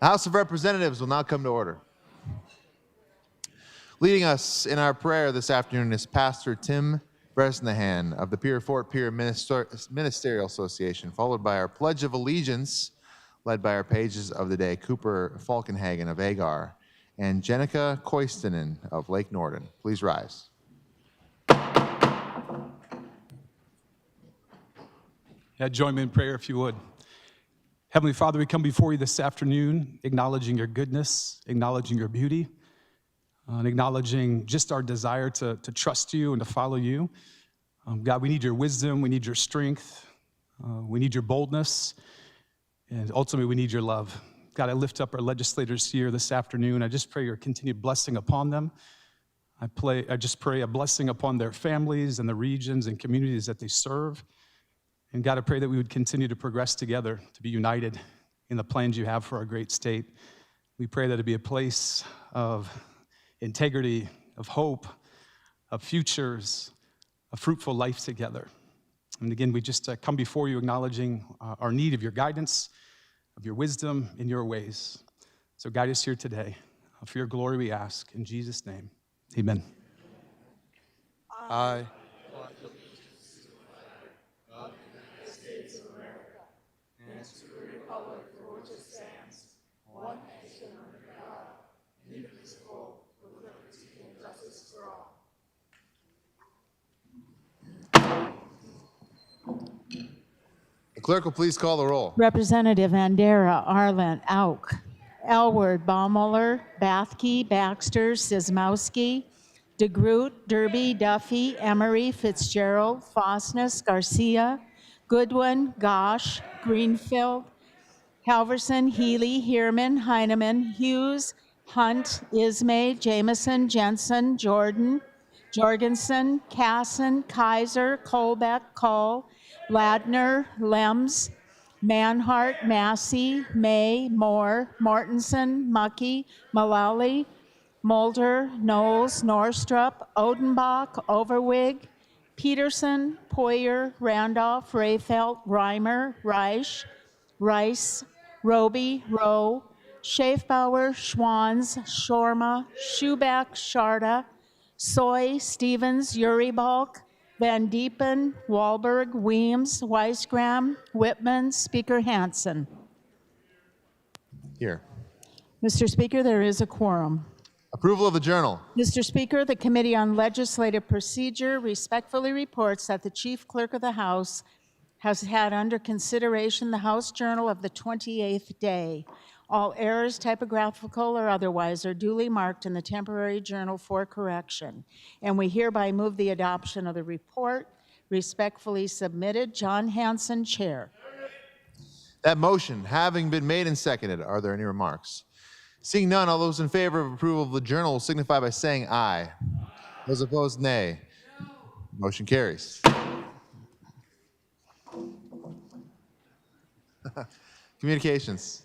The House of Representatives will now come to order. Leading us in our prayer this afternoon is Pastor Tim Bresnahan of the Pier Fort Pier Ministerial Association, followed by our Pledge of Allegiance, led by our pages of the day, Cooper Falkenhagen of Agar and Jenica Koistinen of Lake Norden. Please rise. Yeah, join me in prayer if you would. Heavenly Father, we come before you this afternoon, acknowledging your goodness, acknowledging your beauty, and acknowledging just our desire to trust you and to follow you. God, we need your wisdom, we need your strength, we need your boldness, and ultimately we need your love. God, I lift up our legislators here this afternoon. I just pray your continued blessing upon them. I just pray a blessing upon their families and the regions and communities that they serve. And God, I pray that we would continue to progress together, to be united in the plans you have for our great state. We pray that it'd be a place of integrity, of hope, of futures, a fruitful life together. And again, we just come before you acknowledging our need of your guidance, of your wisdom in your ways. So guide us here today. For your glory we ask. In Jesus' name, amen. Aye. The clerk will please call the roll. Representative Andera, Arlen, Auk, Elward, Baumüller, Bathke, Baxter, Sismowski, DeGroot, Derby, Duffy, Emery, Fitzgerald, Fosness, Garcia, Goodwin, Gosh, Greenfield, Halverson, Healy, Heerman, Heineman, Hughes, Hunt, Ismay, Jameson, Jensen, Jordan, Jorgensen, Casson, Kaiser, Colbeck, Cole, Ladner, Lems, Manhart, Massey, May, Moore, Mortensen, Mucky, Mullally, Mulder, Knowles, Norstrup, Odenbach, Overwig, Peterson, Poyer, Randolph, Rayfelt, Reimer, Reich, Rice, Roby, Rowe, Schaefbauer, Schwanz, Shorma, Schuback, Sharda, Soy, Stevens, Uribalk, Van Diepen, Wahlberg, Weems, Weisgram, Whitman, Speaker Hansen. Here. Mr. Speaker, there is a quorum. Approval of the journal. Mr. Speaker, the Committee on Legislative Procedure respectfully reports that the Chief Clerk of the House has had under consideration the House Journal of the 28th day. All errors, typographical or otherwise, are duly marked in the temporary journal for correction. And we hereby move the adoption of the report. Respectfully submitted, John Hanson, Chair. That motion having been made and seconded, are there any remarks? Seeing none, all those in favor of approval of the journal will signify by saying aye. Those opposed, nay. Motion carries. Communications.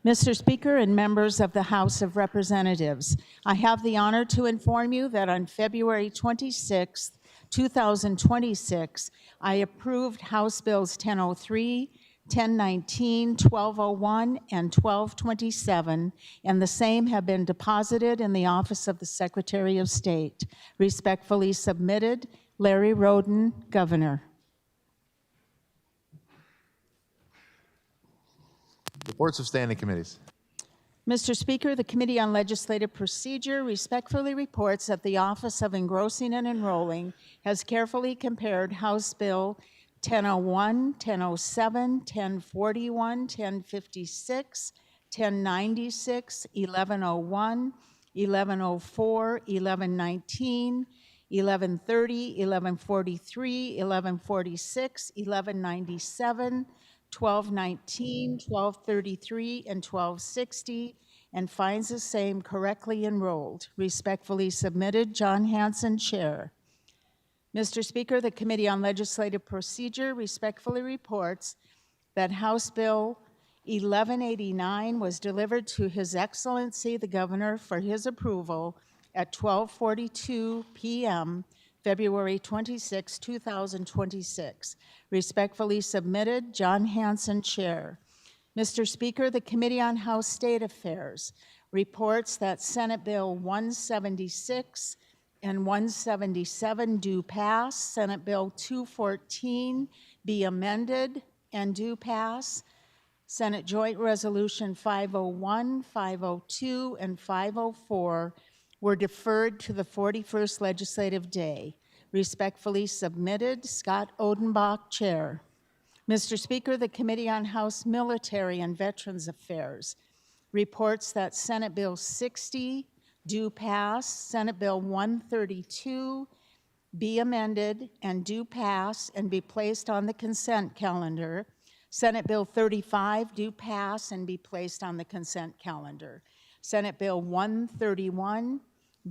Mr. Speaker and members of the House of Representatives, I have the honor to inform you that on February 26, 2026, I approved House Bills 1003, 1019, 1201, and 1227, and the same have been deposited in the Office of the Secretary of State. Respectfully submitted, Larry Roden, Governor. Reports of standing committees. Mr. Speaker, the Committee on Legislative Procedure respectfully reports that the Office of Engrossing and Enrolling has carefully compared House Bill 1001, 1007, 1041, 1056, 1096, 1101, 1104, 1119, 1130, 1143, 1146, 1197, 1219, 1233, and 1260, and finds the same correctly enrolled. Respectfully submitted, John Hanson, Chair. Mr. Speaker, the Committee on Legislative Procedure respectfully reports that House Bill 1189 was delivered to His Excellency the Governor for his approval at 12:42 p.m. February 26, 2026. Respectfully submitted, John Hanson, Chair. Mr. Speaker, the Committee on House State Affairs reports that Senate Bill 176 and 177 do pass. Senate Bill 214 be amended and do pass. Senate Joint Resolution 501, 502, and 504 were deferred to the 41st Legislative Day. Respectfully submitted, Scott Odenbach, Chair. Mr. Speaker, the Committee on House Military and Veterans Affairs reports that Senate Bill 60 do pass, Senate Bill 132 be amended and do pass and be placed on the consent calendar. Senate Bill 35 do pass and be placed on the consent calendar. Senate Bill 131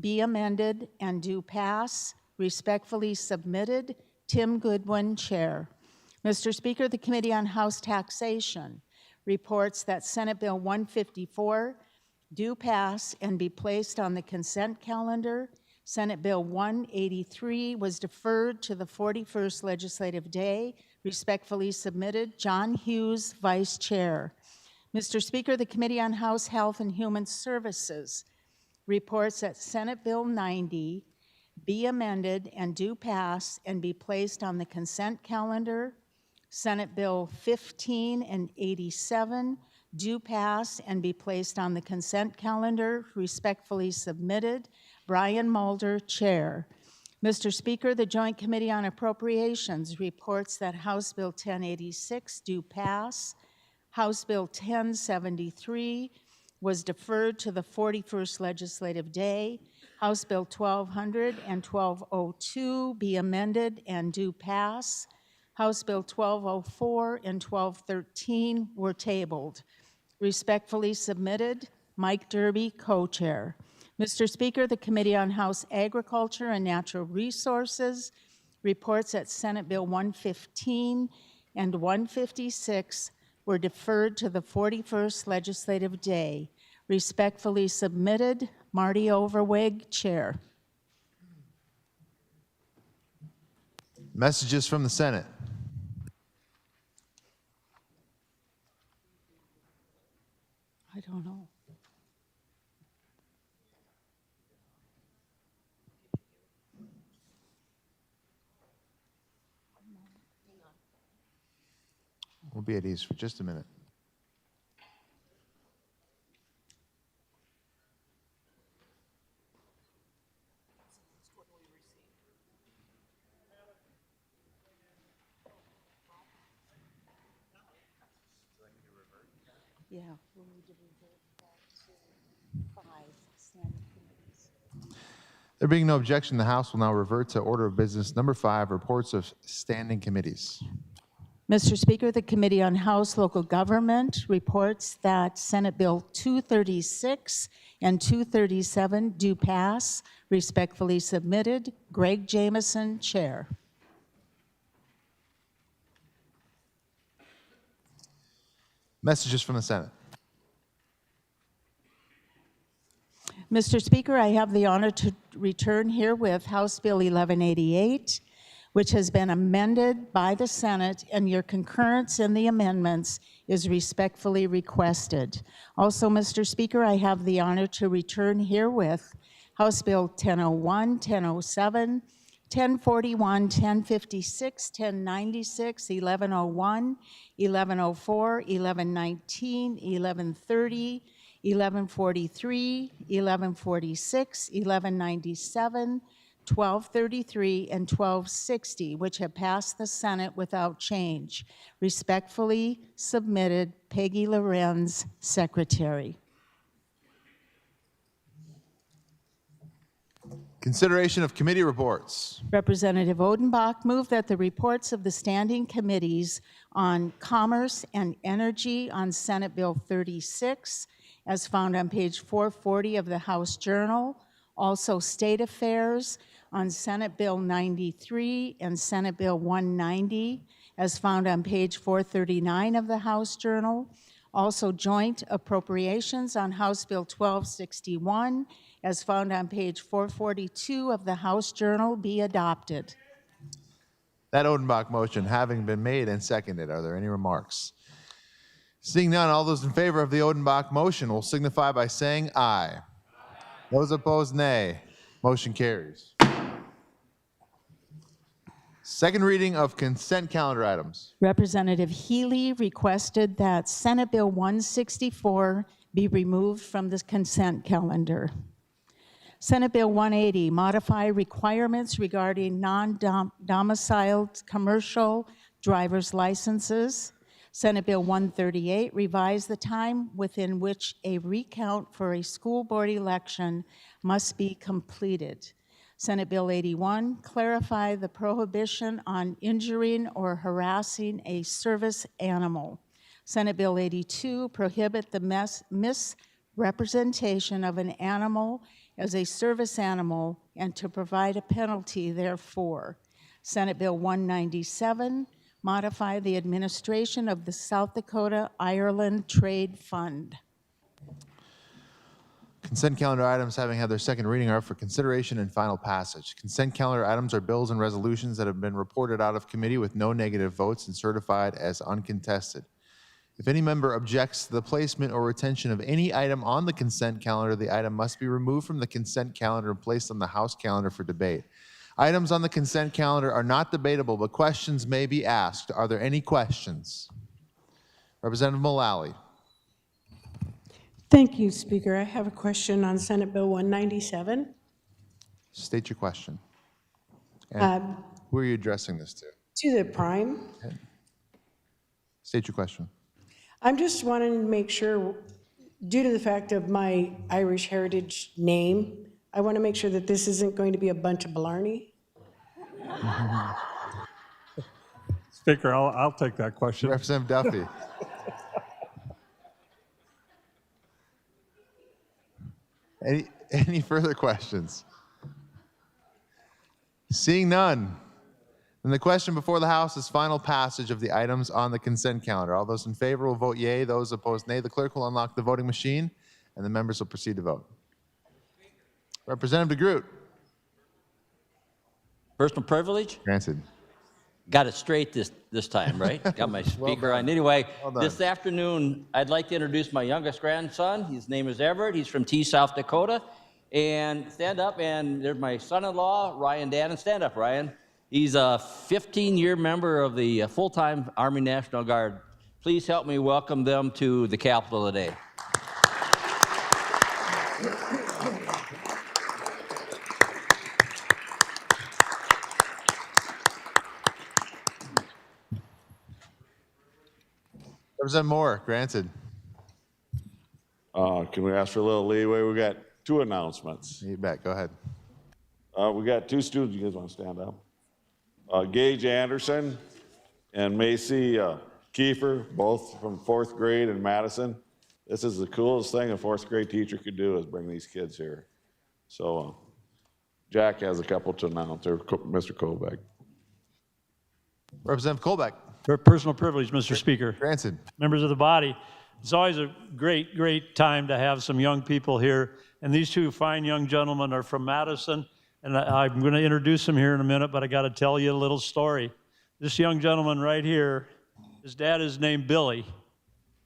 be amended and do pass. Respectfully submitted, Tim Goodwin, Chair. Mr. Speaker, the Committee on House Taxation reports that Senate Bill 154 do pass and be placed on the consent calendar. Senate Bill 183 was deferred to the 41st Legislative Day. Respectfully submitted, John Hughes, Vice Chair. Mr. Speaker, the Committee on House Health and Human Services reports that Senate Bill 90 be amended and do pass and be placed on the consent calendar. Senate Bill 15 and 87 do pass and be placed on the consent calendar. Respectfully submitted, Brian Mulder, Chair. Mr. Speaker, the Joint Committee on Appropriations reports that House Bill 1086 do pass. House Bill 1073 was deferred to the 41st Legislative Day. House Bill 1200 and 1202 be amended and do pass. House Bill 1204 and 1213 were tabled. Respectfully submitted, Mike Derby, co-chair. Mr. Speaker, the Committee on House Agriculture and Natural Resources reports that Senate Bill 115 and 156 were deferred to the 41st Legislative Day. Respectfully submitted, Marty Overweg, Chair. Messages from the Senate. I don't know. We'll be at ease for just a minute. Yeah, we'll need to revert back to 5 standing committees. There being no objection, the House will now revert to order of business number 5, reports of standing committees. Mr. Speaker, the Committee on House Local Government reports that Senate Bill 236 and 237 do pass. Respectfully submitted, Greg Jameson, Chair. Messages from the Senate. Mr. Speaker, I have the honor to return herewith House Bill 1188, which has been amended by the Senate, and your concurrence in the amendments is respectfully requested. Also, Mr. Speaker, I have the honor to return herewith House Bill 1001, 1007, 1041, 1056, 1096, 1101, 1104, 1119, 1130, 1143, 1146, 1197, 1233, and 1260, which have passed the Senate without change. Respectfully submitted, Peggy Lorenz, Secretary. Consideration of committee reports. Representative Odenbach moved that the reports of the standing committees on Commerce and Energy on Senate Bill 36, as found on page 440 of the House Journal, also State Affairs on Senate Bill 93 and Senate Bill 190, as found on page 439 of the House Journal, also Joint Appropriations on House Bill 1261, as found on page 442 of the House Journal, be adopted. That Odenbach motion having been made and seconded, are there any remarks? Seeing none, all those in favor of the Odenbach motion will signify by saying aye. Those opposed, nay. Motion carries. Second reading of consent calendar items. Representative Healy requested that Senate Bill 164 be removed from the consent calendar. Senate Bill 180, modify requirements regarding non-domiciled commercial driver's licenses. Senate Bill 138, revise the time within which a recount for a school board election must be completed. Senate Bill 81, clarify the prohibition on injuring or harassing a service animal. Senate Bill 82, prohibit the misrepresentation of an animal as a service animal and to provide a penalty therefor. Senate Bill 197, modify the administration of the South Dakota Ireland Trade Fund. Consent calendar items having had their second reading are up for consideration and final passage. Consent calendar items are bills and resolutions that have been reported out of committee with no negative votes and certified as uncontested. If any member objects to the placement or retention of any item on the consent calendar, the item must be removed from the consent calendar and placed on the House calendar for debate. Items on the consent calendar are not debatable, but questions may be asked. Are there any questions? Representative Mullally. Thank you, Speaker. I have a question on Senate Bill 197. State your question. And who are you addressing this to? To the prime. State your question. I'm just wanting to make sure, due to the fact of my Irish heritage name, I want to make sure that this isn't going to be a bunch of blarney. Speaker, I'll take that question. Representative Duffy. Any further questions? Seeing none, then the question before the House is final passage of the items on the consent calendar. All those in favor will vote yea. Those opposed, nay. The clerk will unlock the voting machine, and the members will proceed to vote. Representative DeGroot. Personal privilege? Granted. Got it straight this time, right? Got my speaker on. Anyway, this afternoon, I'd like to introduce my youngest grandson. His name is Everett. He's from T, South Dakota. And stand up, and there's my son-in-law, Ryan Dannon. Stand up, Ryan. He's a 15-year member of the full-time Army National Guard. Please help me welcome them to the Capitol today. Representative Moore. Granted. Can we ask for a little leeway? We got two announcements. You bet. Go ahead. We got two students. You guys want to stand up? Gage Anderson and Macy Kiefer, both from 4th grade in Madison. This is the coolest thing a 4th grade teacher could do, is bring these kids here. So Jack has a couple to announce, or Mr. Kovac. Representative Colbeck. For personal privilege, Mr. Speaker. Granted. Members of the body, it's always a great, great time to have some young people here. And these two fine young gentlemen are from Madison. And I'm going to introduce them here in a minute, but I got to tell you a little story. This young gentleman right here, his dad is named Billy,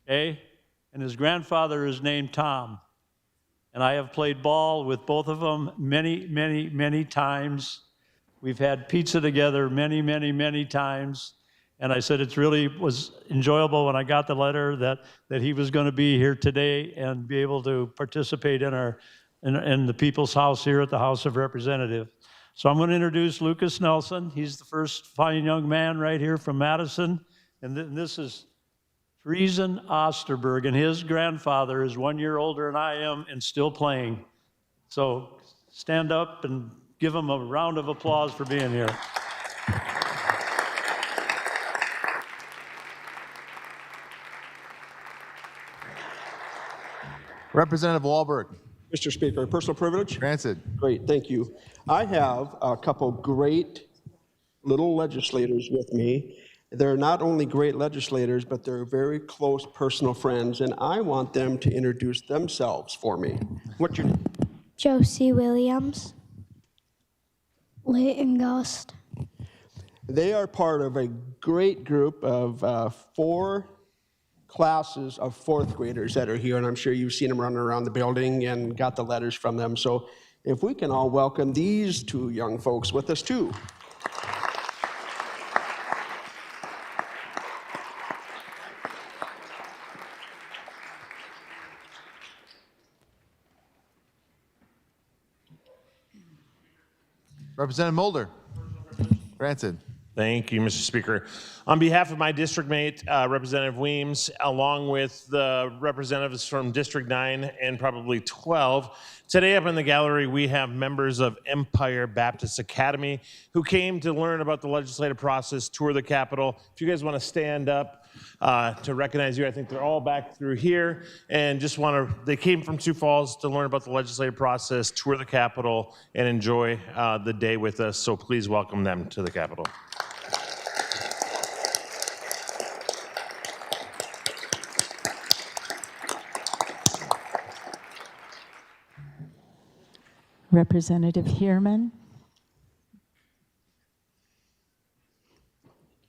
okay? And his grandfather is named Tom. And I have played ball with both of them many, many, many times. We've had pizza together many, many, many times. And I said it really was enjoyable when I got the letter that he was going to be here today and be able to participate in the People's House here at the House of Representatives. So I'm going to introduce Lucas Nelson. He's the first fine young man right here from Madison. And this is Friesen Osterberg, and his grandfather is 1 year older than I am and still playing. So stand up and give him a round of applause for being here. Representative Wahlberg. Mr. Speaker, personal privilege? Granted. Great, thank you. I have a couple great little legislators with me. They're not only great legislators, but they're very close personal friends, and I want them to introduce themselves for me. What's your name? Josie Williams. Leighton Gust. They are part of a great group of 4 classes of fourth graders that are here, and I'm sure you've seen them running around the building and got the letters from them. So if we can all welcome these two young folks with us too. Representative Mulder. Granted. Thank you, Mr. Speaker. On behalf of my district mate, Representative Weems, along with the representatives from District 9 and probably 12, today up in the gallery we have members of Empire Baptist Academy who came to learn about the legislative process, tour the Capitol. If you guys want to stand up to recognize you, I think they're all back through here, and just want to, they came from Sioux Falls to learn about the legislative process, tour the Capitol, and enjoy the day with us. So please welcome them to the Capitol. Representative Heerman.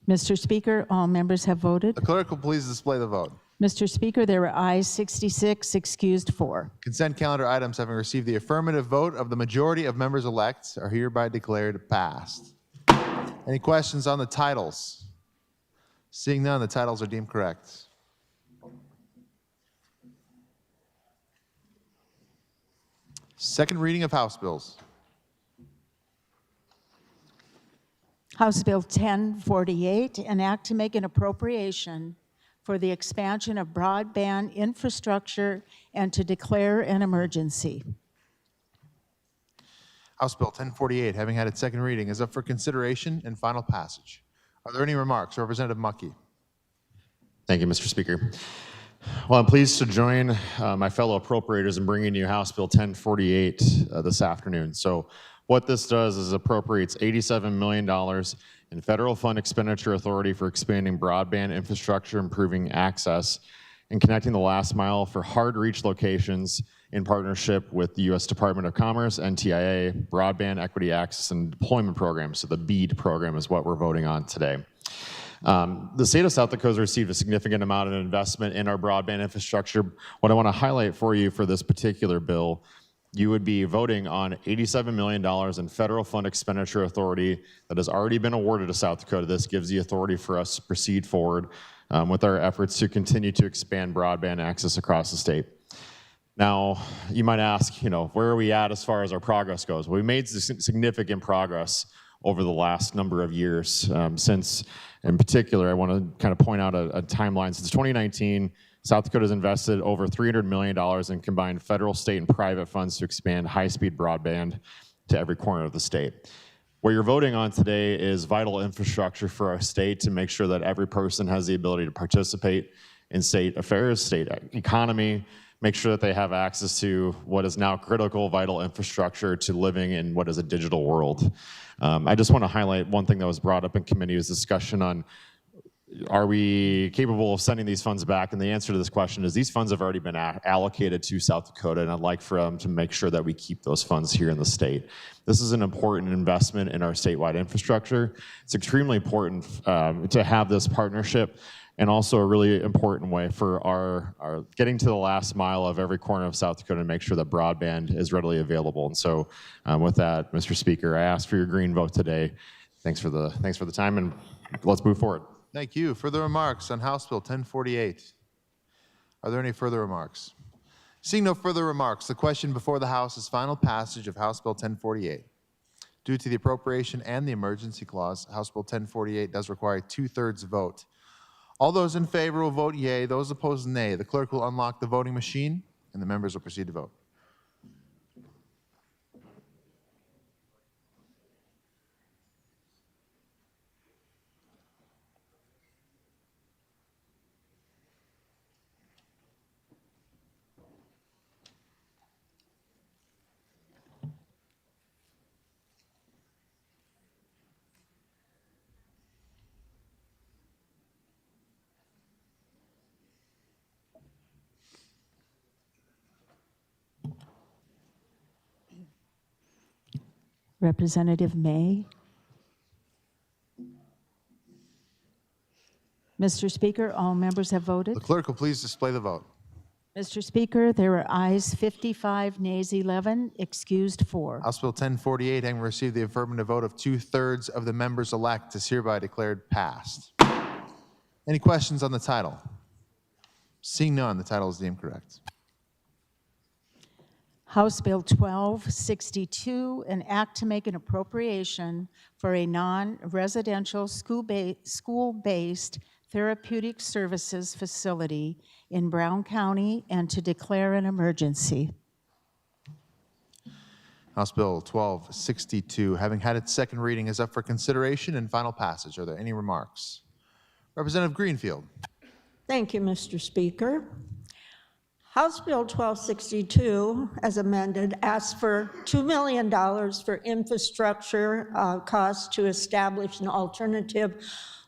Mr. Speaker, all members have voted. The clerk will please display the vote. Mr. Speaker, there were ayes 66, excused 4. Consent calendar items having received the affirmative vote of the majority of members-elect are hereby declared passed. Any questions on the titles? Seeing none, the titles are deemed correct. Second reading of House bills. House Bill 1048, an act to make an appropriation for the expansion of broadband infrastructure and to declare an emergency. House Bill 1048, having had its second reading, is up for consideration and final passage. Are there any remarks? Representative Mucky. Thank you, Mr. Speaker. Well, I'm pleased to join my fellow appropriators in bringing you House Bill 1048 this afternoon. So what this does is appropriates $87 million in federal fund expenditure authority for expanding broadband infrastructure, improving access, and connecting the last mile for hard-to-reach locations in partnership with the U.S. Department of Commerce, NTIA, Broadband Equity Access and Deployment Program. So the BEAD program is what we're voting on today. The state of South Dakota has received a significant amount of investment in our broadband infrastructure. What I want to highlight for you for this particular bill, you would be voting on $87 million in federal fund expenditure authority that has already been awarded to South Dakota. This gives the authority for us to proceed forward with our efforts to continue to expand broadband access across the state. Now, you might ask, where are we at as far as our progress goes? Well, we made significant progress over the last number of years. Since, in particular, I want to kind of point out a timeline. Since 2019, South Dakota has invested over $300 million in combined federal, state, and private funds to expand high-speed broadband to every corner of the state. What you're voting on today is vital infrastructure for our state to make sure that every person has the ability to participate in state affairs, state economy, make sure that they have access to what is now critical, vital infrastructure to living in what is a digital world. I just want to highlight one thing that was brought up in committee was discussion on, are we capable of sending these funds back? And the answer to this question is these funds have already been allocated to South Dakota, and I'd like for them to make sure that we keep those funds here in the state. This is an important investment in our statewide infrastructure. It's extremely important to have this partnership, and also a really important way for our getting to the last mile of every corner of South Dakota and make sure that broadband is readily available. And so with that, Mr. Speaker, I ask for your green vote today. Thanks for the time, and let's move forward. Thank you. Further remarks on House Bill 1048? Are there any further remarks? Seeing no further remarks, the question before the House is final passage of House Bill 1048. Due to the appropriation and the emergency clause, House Bill 1048 does require a 2/3 vote. All those in favor will vote yea. Those opposed, nay. The clerk will unlock the voting machine, and the members will proceed to vote. Mr. Mr. Speaker, all members have voted. The clerk will please display the vote. Mr. Speaker, there are ayes 55, nays 11, excused 4. House Bill 1048, having received the affirmative vote of 2/3 of the members elect, is hereby declared passed. Any questions on the title? Seeing none, the title is deemed correct. House Bill 1262, an act to make an appropriation for a non-residential school-based therapeutic services facility in Brown County and to declare an emergency. House Bill 1262, having had its second reading, is up for consideration and final passage. Are there any remarks? Representative Greenfield. Thank you, Mr. Speaker. House Bill 1262, as amended, asks for $2 million for infrastructure costs to establish an alternative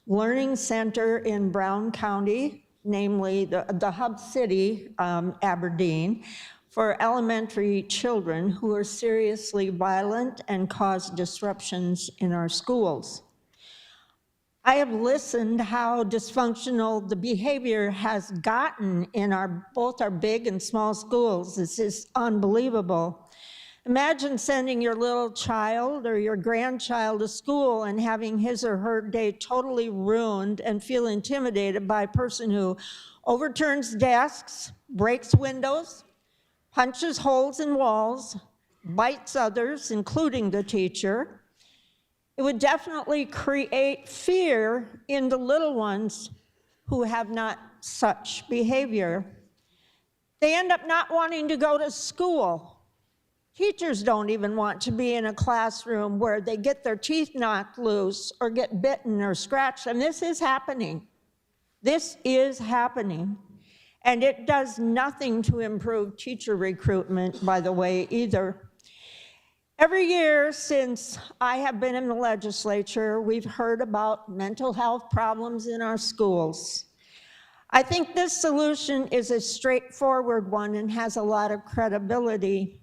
learning center in Brown County, namely the hub city, Aberdeen, for elementary children who are seriously violent and cause disruptions in our schools. I have listened how dysfunctional the behavior has gotten in both our big and small schools. This is unbelievable. Imagine sending your little child or your grandchild to school and having his or her day totally ruined and feel intimidated by a person who overturns desks, breaks windows, punches holes in walls, bites others, including the teacher. It would definitely create fear in the little ones who have not such behavior. They end up not wanting to go to school. Teachers don't even want to be in a classroom where they get their teeth knocked loose or get bitten or scratched. And this is happening. This is happening. And it does nothing to improve teacher recruitment, by the way, either. Every year since I have been in the legislature, we've heard about mental health problems in our schools. I think this solution is a straightforward one and has a lot of credibility.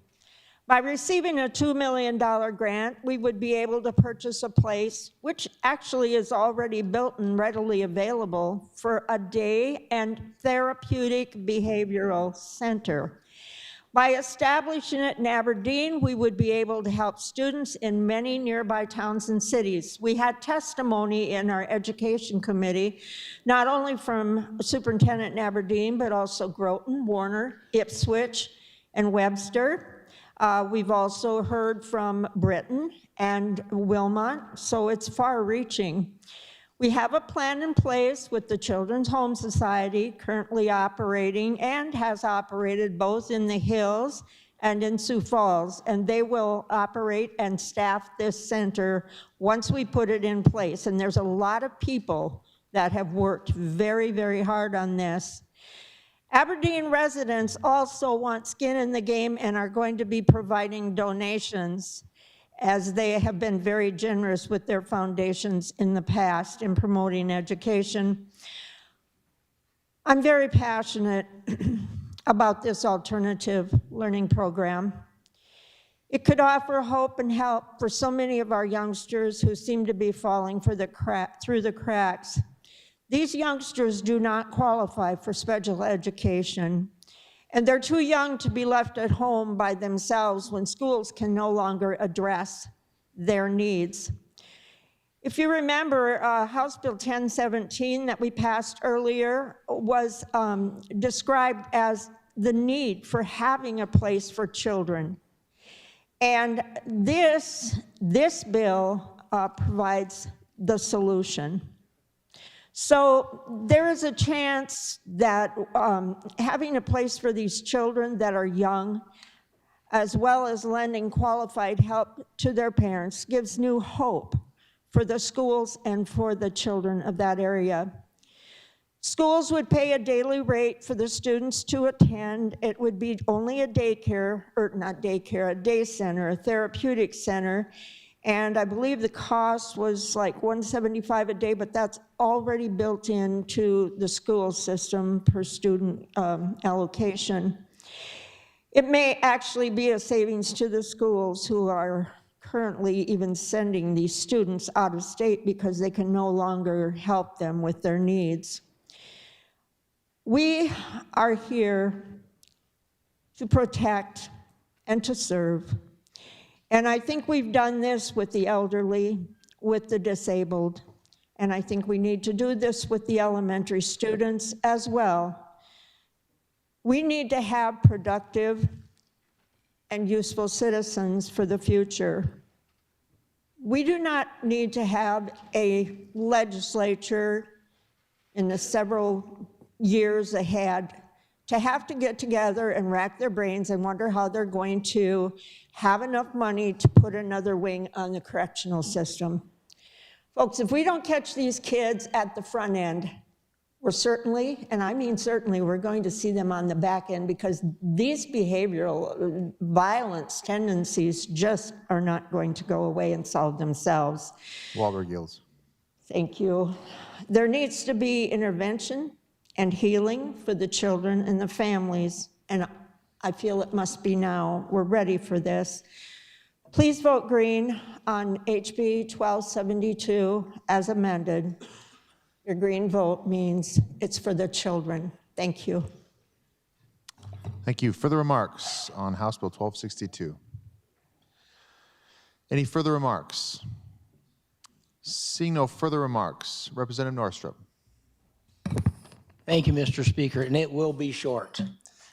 By receiving a $2 million grant, we would be able to purchase a place, which actually is already built and readily available, for a day and therapeutic behavioral center. By establishing it in Aberdeen, we would be able to help students in many nearby towns and cities. We had testimony in our education committee, not only from Superintendent in Aberdeen, but also Groton, Warner, Ipswich, and Webster. We've also heard from Britain and Wilmot, so it's far-reaching. We have a plan in place with the Children's Home Society currently operating and has operated both in the Hills and in Sioux Falls, and they will operate and staff this center once we put it in place. And there's a lot of people that have worked very, very hard on this. Aberdeen residents also want skin in the game and are going to be providing donations, as they have been very generous with their foundations in the past in promoting education. I'm very passionate about this alternative learning program. It could offer hope and help for so many of our youngsters who seem to be falling through the cracks. These youngsters do not qualify for special education, and they're too young to be left at home by themselves when schools can no longer address their needs. If you remember, House Bill 1017 that we passed earlier was described as the need for having a place for children. And this bill provides the solution. So there is a chance that having a place for these children that are young, as well as lending qualified help to their parents, gives new hope for the schools and for the children of that area. Schools would pay a daily rate for the students to attend. It would be only a daycare, or not daycare, a day center, a therapeutic center. And I believe the cost was like $175 a day, but that's already built into the school system per student allocation. It may actually be a savings to the schools who are currently even sending these students out of state because they can no longer help them with their needs. We are here to protect and to serve. And I think we've done this with the elderly, with the disabled, and I think we need to do this with the elementary students as well. We need to have productive and useful citizens for the future. We do not need to have a legislature in the several years ahead to have to get together and rack their brains and wonder how they're going to have enough money to put another wing on the correctional system. Folks, if we don't catch these kids at the front end, we're certainly, and I mean certainly, we're going to see them on the back end, because these behavioral violence tendencies just are not going to go away and solve themselves. Walberg yields. Thank you. There needs to be intervention and healing for the children and the families, and I feel it must be now. We're ready for this. Please vote green on HB 1272 as amended. Your green vote means it's for the children. Thank you. Thank you. Further remarks on House Bill 1262? Any further remarks? Seeing no further remarks, Representative Northrup. Thank you, Mr. Speaker, and it will be short.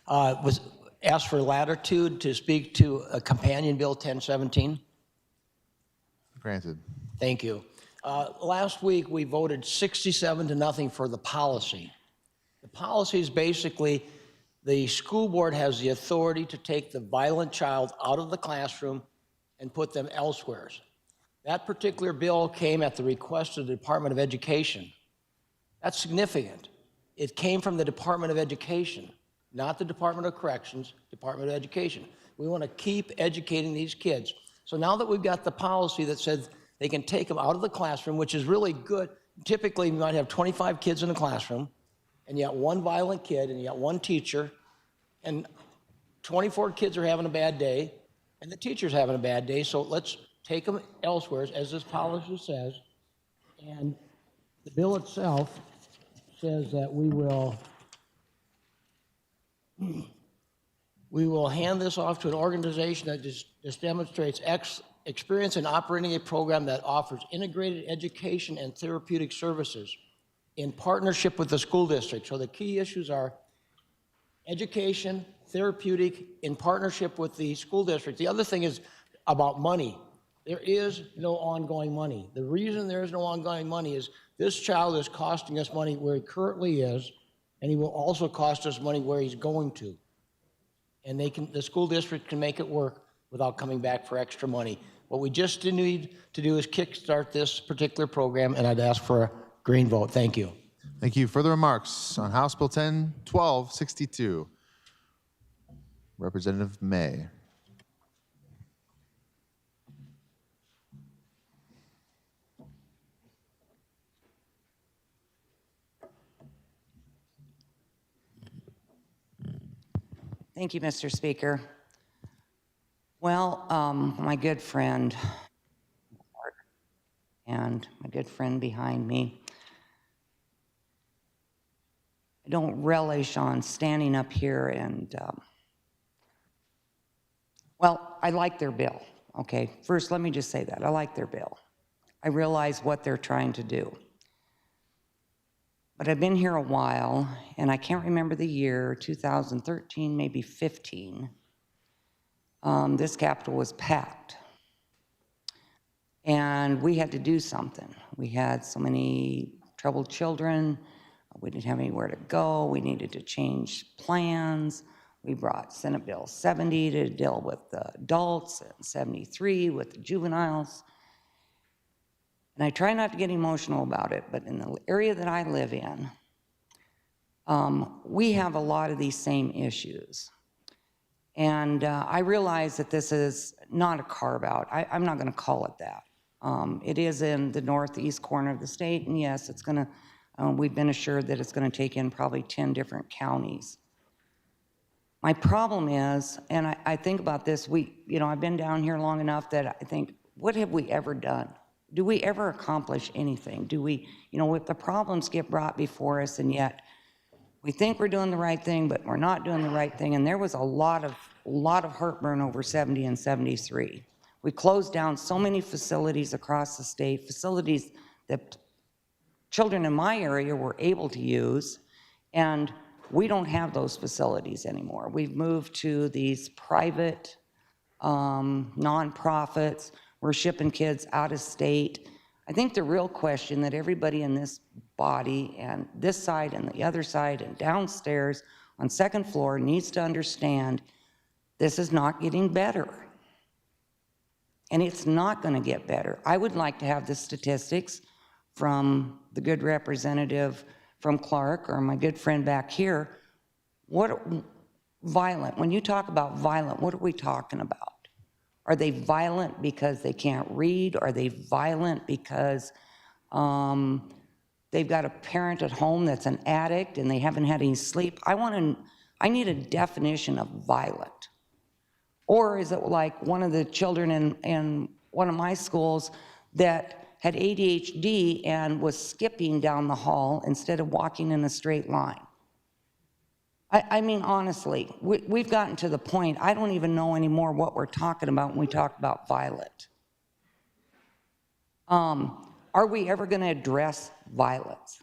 Was asked for latitude to speak to a companion bill 1017. Granted. Thank you. Last week, we voted 67-0 for the policy. The policy is basically the school board has the authority to take the violent child out of the classroom and put them elsewhere. That particular bill came at the request of the Department of Education. That's significant. It came from the Department of Education, not the Department of Corrections, Department of Education. We want to keep educating these kids. So now that we've got the policy that says they can take them out of the classroom, which is really good. Typically, you might have 25 kids in a classroom, and you got one violent kid, and you got one teacher, and 24 kids are having a bad day, and the teacher's having a bad day, so let's take them elsewhere, as this policy says. And the bill itself says that we will hand this off to an organization that just demonstrates experience in operating a program that offers integrated education and therapeutic services in partnership with the school district. So the key issues are education, therapeutic, in partnership with the school district. The other thing is about money. There is no ongoing money. The reason there is no ongoing money is this child is costing us money where he currently is, and he will also cost us money where he's going to. And the school district can make it work without coming back for extra money. What we just need to do is kickstart this particular program, and I'd ask for a green vote. Thank you. Thank you. Further remarks on House Bill 1262? Representative May. Thank you, Mr. Speaker. Well, my good friend and my good friend behind me, I don't relish on standing up here and, well, I like their bill, okay? First, let me just say that. I like their bill. I realize what they're trying to do. But I've been here a while, and I can't remember the year, 2013, maybe 15. This Capitol was packed. And we had to do something. We had so many troubled children. We didn't have anywhere to go. We needed to change plans. We brought Senate Bill 70 to deal with the adults, and 73 with the juveniles. And I try not to get emotional about it, but in the area that I live in, we have a lot of these same issues. And I realize that this is not a carve-out. I'm not going to call it that. It is in the northeast corner of the state, and yes, it's going to, we've been assured that it's going to take in probably 10 different counties. My problem is, and I think about this, I've been down here long enough that I think, what have we ever done? Do we ever accomplish anything? Do we, if the problems get brought before us and yet We think we're doing the right thing, but we're not doing the right thing. And there was a lot of heartburn over 70 and 73. We closed down so many facilities across the state, facilities that children in my area were able to use, and we don't have those facilities anymore. We've moved to these private nonprofits. We're shipping kids out of state. I think the real question that everybody in this body and this side and the other side and downstairs on second floor needs to understand, this is not getting better. And it's not going to get better. I would like to have the statistics from the good representative from Clark or my good friend back here. Violent, when you talk about violent, what are we talking about? Are they violent because they can't read? Are they violent because they've got a parent at home that's an addict and they haven't had any sleep? I need a definition of violent. Or is it like one of the children in one of my schools that had ADHD and was skipping down the hall instead of walking in a straight line? I mean, honestly, we've gotten to the point, I don't even know anymore what we're talking about when we talk about violent. Are we ever going to address violence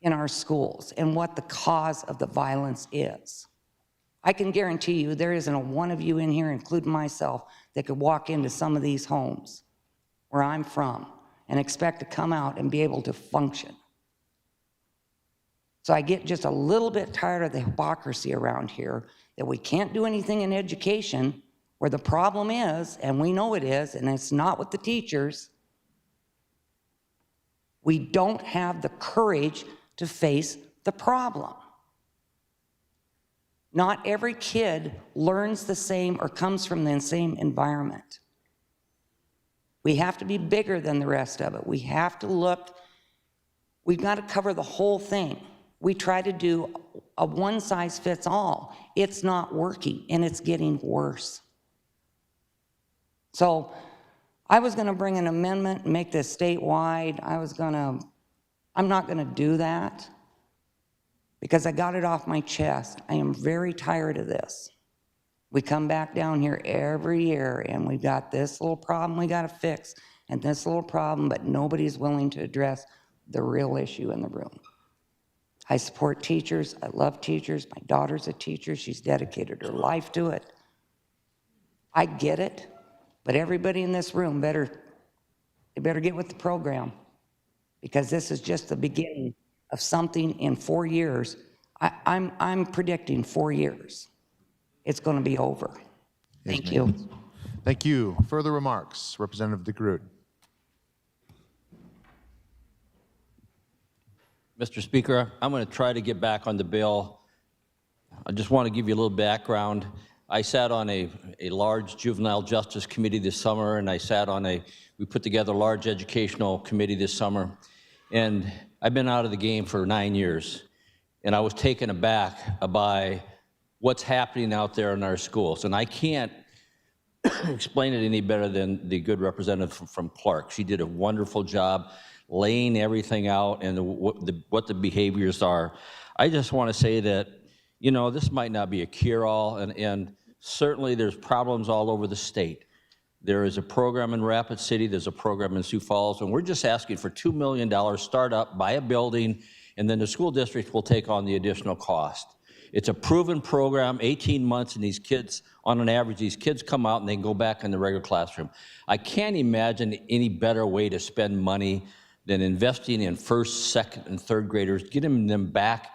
in our schools and what the cause of the violence is? I can guarantee you there isn't a one of you in here, including myself, that could walk into some of these homes where I'm from and expect to come out and be able to function. So I get just a little bit tired of the hypocrisy around here that we can't do anything in education where the problem is, and we know it is, and it's not with the teachers. We don't have the courage to face the problem. Not every kid learns the same or comes from the same environment. We have to be bigger than the rest of it. We have to look, we've got to cover the whole thing. We try to do a one-size-fits-all. It's not working, and it's getting worse. So I was going to bring an amendment and make this statewide. I'm not going to do that because I got it off my chest. I am very tired of this. We come back down here every year, and we've got this little problem we got to fix and this little problem, but nobody's willing to address the real issue in the room. I support teachers. I love teachers. My daughter's a teacher. She's dedicated her life to it. I get it, but everybody in this room better get with the program, because this is just the beginning of something in 4 years. I'm predicting 4 years. It's going to be over. Thank you. Thank you. Further remarks, Representative DeGroot. Mr. Speaker, I'm going to try to get back on the bill. I just want to give you a little background. I sat on a large juvenile justice committee this summer, and we put together a large educational committee this summer. And I've been out of the game for 9 years, and I was taken aback by what's happening out there in our schools. And I can't explain it any better than the good representative from Clark. She did a wonderful job laying everything out and what the behaviors are. I just want to say that, you know, this might not be a cure-all, and certainly there's problems all over the state. There is a program in Rapid City, there's a program in Sioux Falls, and we're just asking for $2 million startup, buy a building, and then the school district will take on the additional cost. It's a proven program, 18 months, and these kids, on an average, these kids come out and they can go back in the regular classroom. I can't imagine any better way to spend money than investing in first, second, and third graders, getting them back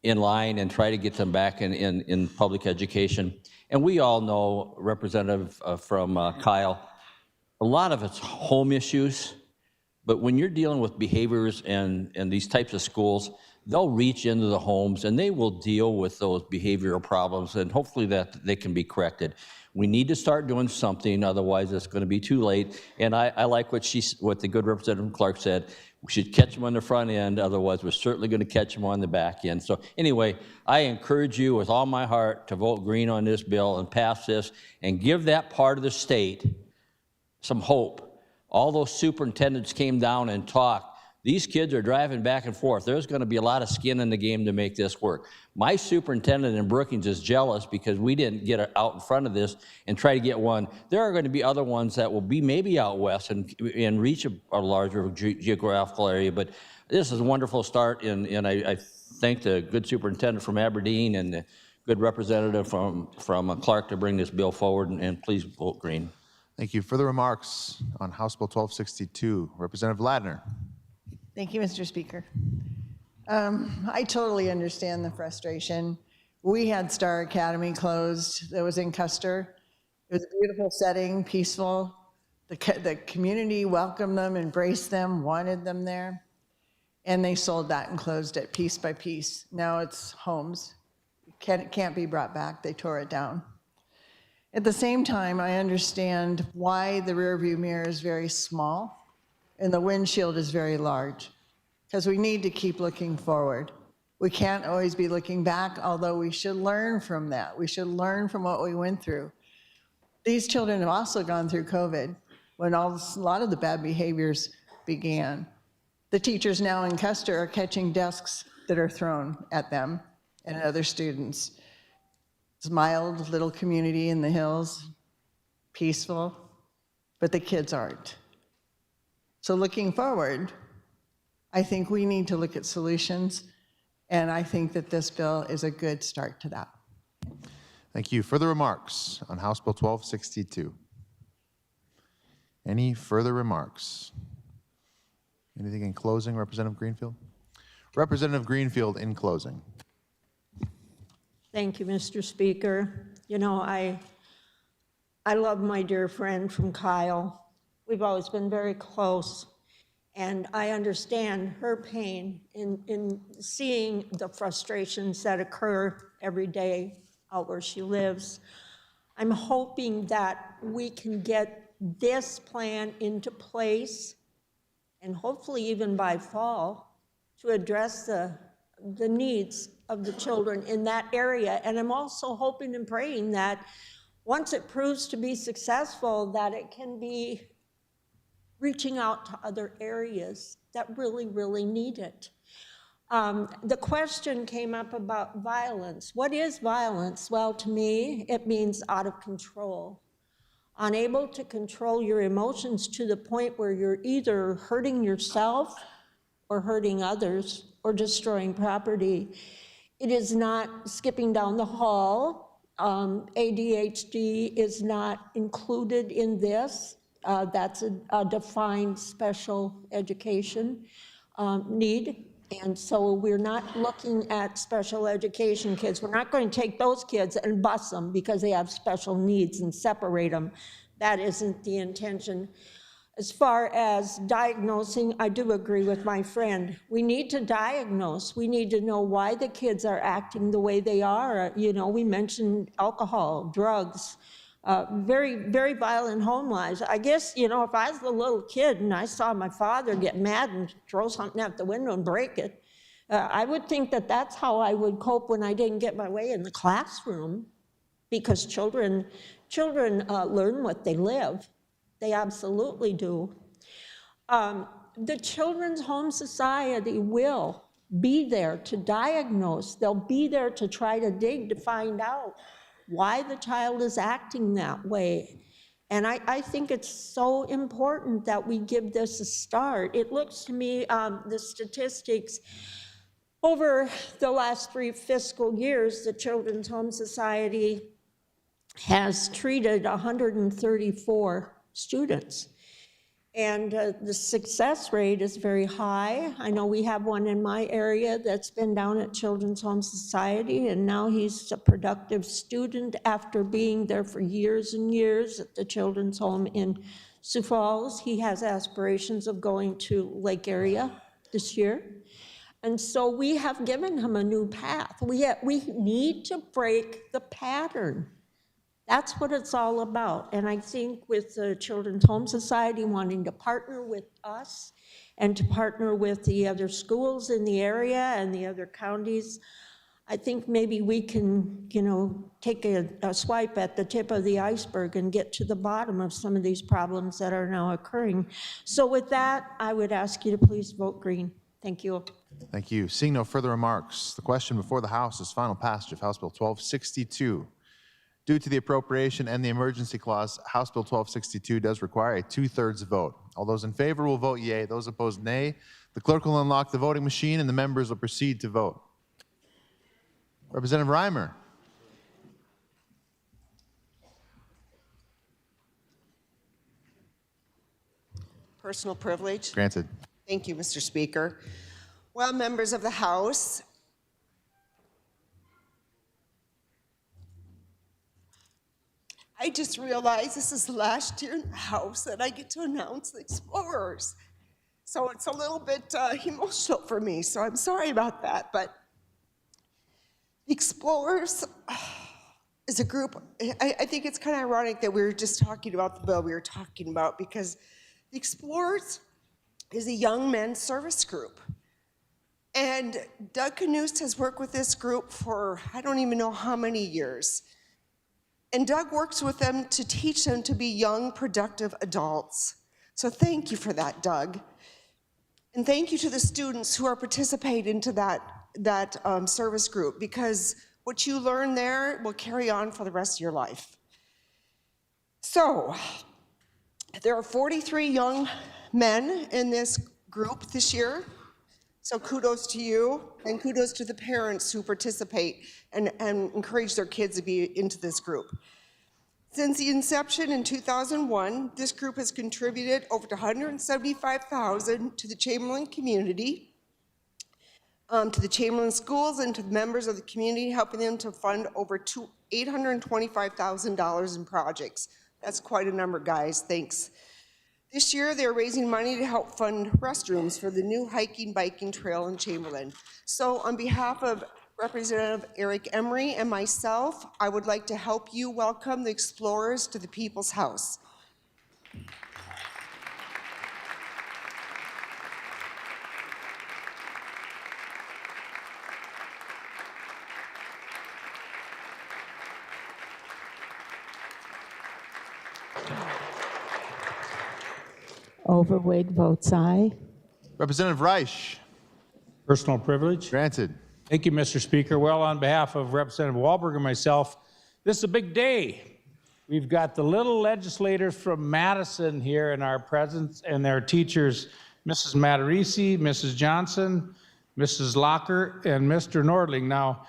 in line and try to get them back in public education. And we all know, Representative from Kyle, a lot of it's home issues, but when you're dealing with behaviors and these types of schools, they'll reach into the homes and they will deal with those behavioral problems, and hopefully that they can be corrected. We need to start doing something, otherwise it's going to be too late. And I like what the good Representative Clark said. We should catch them on the front end, otherwise we're certainly going to catch them on the back end. So anyway, I encourage you with all my heart to vote green on this bill and pass this and give that part of the state some hope. All those superintendents came down and talked. These kids are driving back and forth. There's going to be a lot of skin in the game to make this work. My superintendent in Brookings is jealous because we didn't get out in front of this and try to get one. There are going to be other ones that will be maybe out west and reach a larger geographical area, but this is a wonderful start, and I thank the good superintendent from Aberdeen and the good representative from Clark to bring this bill forward, and please vote green. Thank you. Further remarks on House Bill 1262, Representative Ladner. Thank you, Mr. Speaker. I totally understand the frustration. We had Star Academy closed that was in Custer. It was a beautiful setting, peaceful. The community welcomed them, embraced them, wanted them there. And they sold that and closed it piece by piece. Now it's homes. It can't be brought back. They tore it down. At the same time, I understand why the rear view mirror is very small and the windshield is very large, because we need to keep looking forward. We can't always be looking back, although we should learn from that. We should learn from what we went through. These children have also gone through COVID when a lot of the bad behaviors began. The teachers now in Custer are catching desks that are thrown at them and other students. It's a mild little community in the hills, peaceful, but the kids aren't. So looking forward, I think we need to look at solutions, and I think that this bill is a good start to that. Thank you. Further remarks on House Bill 1262? Any further remarks? Anything in closing, Representative Greenfield? Representative Greenfield in closing. Thank you, Mr. Speaker. You know, I love my dear friend from Kyle. We've always been very close, and I understand her pain in seeing the frustrations that occur every day out where she lives. I'm hoping that we can get this plan into place, and hopefully even by fall, to address the needs of the children in that area. And I'm also hoping and praying that once it proves to be successful, that it can be reaching out to other areas that really, really need it. The question came up about violence. What is violence? Well, to me, it means out of control. Unable to control your emotions to the point where you're either hurting yourself or hurting others or destroying property. It is not skipping down the hall. ADHD is not included in this. That's a defined special education need. And so we're not looking at special education kids. We're not going to take those kids and bus them because they have special needs and separate them. That isn't the intention. As far as diagnosing, I do agree with my friend. We need to diagnose. We need to know why the kids are acting the way they are. You know, we mentioned alcohol, drugs, very, very violent home lives. I guess, you know, if I was a little kid and I saw my father get mad and throw something out the window and break it, I would think that that's how I would cope when I didn't get my way in the classroom, because children learn what they live. They absolutely do. The Children's Home Society will be there to diagnose. They'll be there to try to dig to find out why the child is acting that way. And I think it's so important that we give this a start. It looks to me, the statistics, over the last 3 fiscal years, the Children's Home Society has treated 134 students. And the success rate is very high. I know we have one in my area that's been down at Children's Home Society, and now he's a productive student after being there for years and years at the Children's Home in Sioux Falls. He has aspirations of going to Lake Area this year. And so we have given him a new path. We need to break the pattern. That's what it's all about. And I think with the Children's Home Society wanting to partner with us and to partner with the other schools in the area and the other counties, I think maybe we can, take a swipe at the tip of the iceberg and get to the bottom of some of these problems that are now occurring. So with that, I would ask you to please vote green. Thank you. Thank you. Seeing no further remarks, the question before the House is final passage of House Bill 1262. Due to the appropriation and the emergency clause, House Bill 1262 does require a 2/3 vote. All those in favor will vote yea. Those opposed, nay. The clerk will unlock the voting machine and the members will proceed to vote. Representative Reimer. Personal privilege. Granted. Thank you, Mr. Speaker. Well, members of the House, I just realized this is the last year in the House that I get to announce the Explorers. So it's a little bit emotional for me, so I'm sorry about that. But the Explorers is a group, I think it's kind of ironic that we were just talking about the bill we were talking about, because the Explorers is a young men's service group. And Doug Knust has worked with this group for I don't even know how many years. And Doug works with them to teach them to be young, productive adults. So thank you for that, Doug. And thank you to the students who are participating into that service group, because what you learn there will carry on for the rest of your life. So there are 43 young men in this group this year. So kudos to you, and kudos to the parents who participate and encourage their kids to be into this group. Since the inception in 2001, this group has contributed over $175,000 to the Chamberlain community, to the Chamberlain schools, and to the members of the community, helping them to fund over $825,000 in projects. That's quite a number, guys. Thanks. This year, they're raising money to help fund restrooms for the new hiking, biking trail in Chamberlain. So on behalf of Representative Eric Emery and myself, I would like to help you welcome the Explorers to the People's House. Overweight votes aye. Representative Reich. Personal privilege. Granted. Thank you, Mr. Speaker. Well, on behalf of Representative Wahlberg and myself, this is a big day. We've got the little legislators from Madison here in our presence, and their teachers, Mrs. Matarisi, Mrs. Johnson, Mrs. Locker, and Mr. Nordling. Now,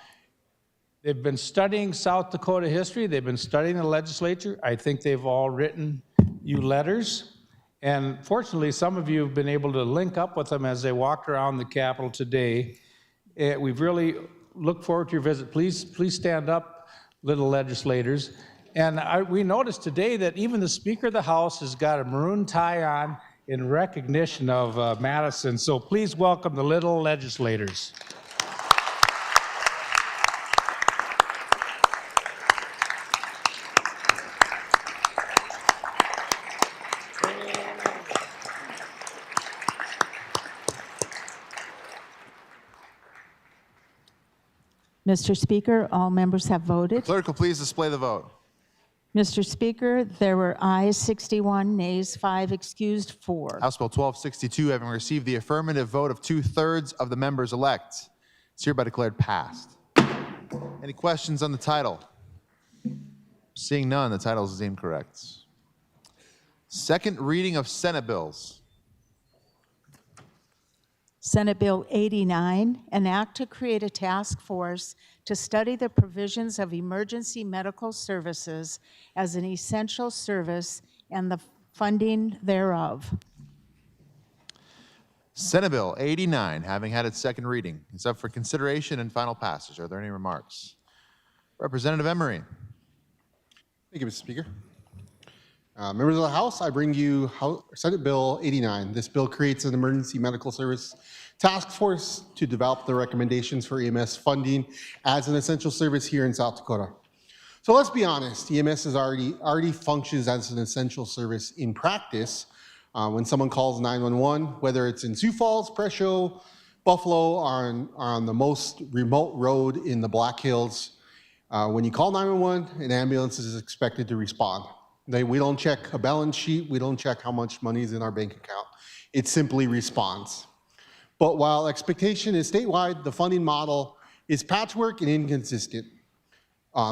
they've been studying South Dakota history. They've been studying the legislature. I think they've all written you letters. And fortunately, some of you have been able to link up with them as they walked around the Capitol today. We've really looked forward to your visit. Please stand up, little legislators. And we noticed today that even the Speaker of the House has got a maroon tie on in recognition of Madison. So please welcome the little legislators. Mr. Speaker, all members have voted. Clerk will please display the vote. Mr. Speaker, there were ayes 61, nays 5, excused 4. House Bill 1262 having received the affirmative vote of 2/3 of the members elect, it's hereby declared passed. Any questions on the title? Seeing none, the title is deemed correct. Second reading of Senate bills. Senate Bill 89, an act to create a task force to study the provisions of emergency medical services as an essential service and the funding thereof. Senate Bill 89 having had its second reading is up for consideration and final passage. Are there any remarks? Representative Emery. Thank you, Mr. Speaker. Members of the House, I bring you Senate Bill 89. This bill creates an emergency medical service task force to develop the recommendations for EMS funding as an essential service here in South Dakota. So let's be honest, EMS is already functions as an essential service in practice. When someone calls 911, whether it's in Sioux Falls, Presho, Buffalo are on the most remote road in the Black Hills. When you call 911, an ambulance is expected to respond. We don't check a balance sheet. We don't check how much money is in our bank account. It simply responds. But while expectation is statewide, the funding model is patchwork and inconsistent.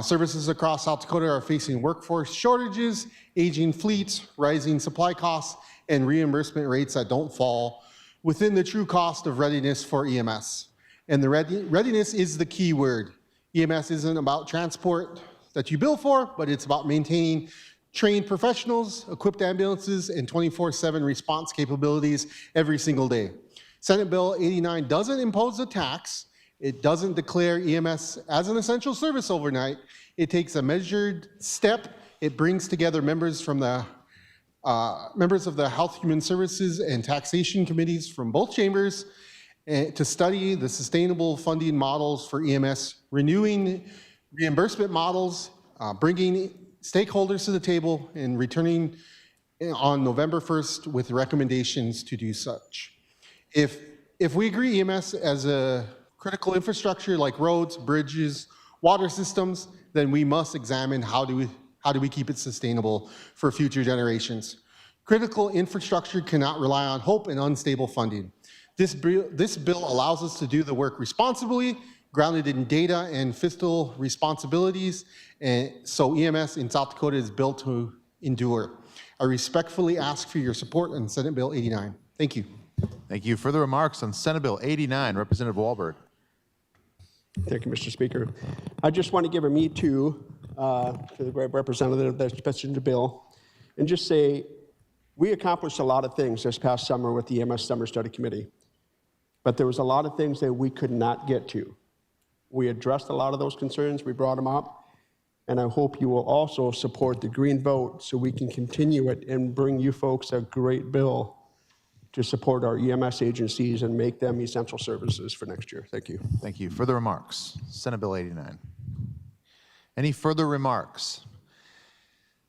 Services across South Dakota are facing workforce shortages, aging fleets, rising supply costs, and reimbursement rates that don't fall within the true cost of readiness for EMS. And the readiness is the key word. EMS isn't about transport that you bill for, but it's about maintaining trained professionals, equipped ambulances, and 24/7 response capabilities every single day. Senate Bill 89 doesn't impose a tax. It doesn't declare EMS as an essential service overnight. It takes a measured step. It brings together members of the Health, Human Services, and Taxation Committees from both chambers to study the sustainable funding models for EMS, renewing reimbursement models, bringing stakeholders to the table, and returning on November 1st with recommendations to do such. If we agree EMS as a critical infrastructure like roads, bridges, water systems, then we must examine how do we keep it sustainable for future generations. Critical infrastructure cannot rely on hope and unstable funding. This bill allows us to do the work responsibly, grounded in data and fiscal responsibilities, and so EMS in South Dakota is built to endure. I respectfully ask for your support on Senate Bill 89. Thank you. Thank you. Further remarks on Senate Bill 89, Representative Walberg. Thank you, Mr. Speaker. I just want to give a me too to the great representative that's mentioned the bill and just say we accomplished a lot of things this past summer with the EMS Summer Study Committee, but there was a lot of things that we could not get to. We addressed a lot of those concerns. We brought them up, and I hope you will also support the green vote so we can continue it and bring you folks a great bill to support our EMS agencies and make them essential services for next year. Thank you. Thank you. Further remarks? Senate Bill 89. Any further remarks?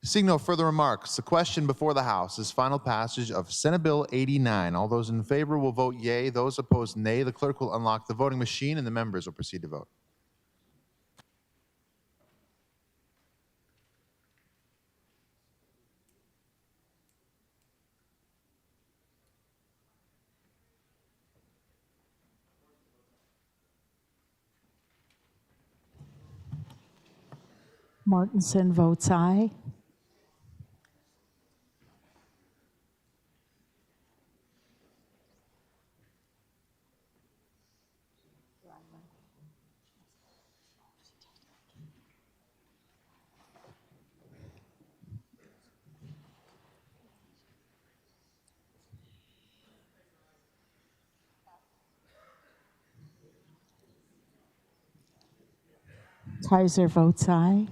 Seeing no further remarks, the question before the House is final passage of Senate Bill 89. All those in favor will vote yea. Those opposed, nay. The clerk will unlock the voting machine and the members will proceed to vote. Mortensen votes aye. Kaiser votes aye.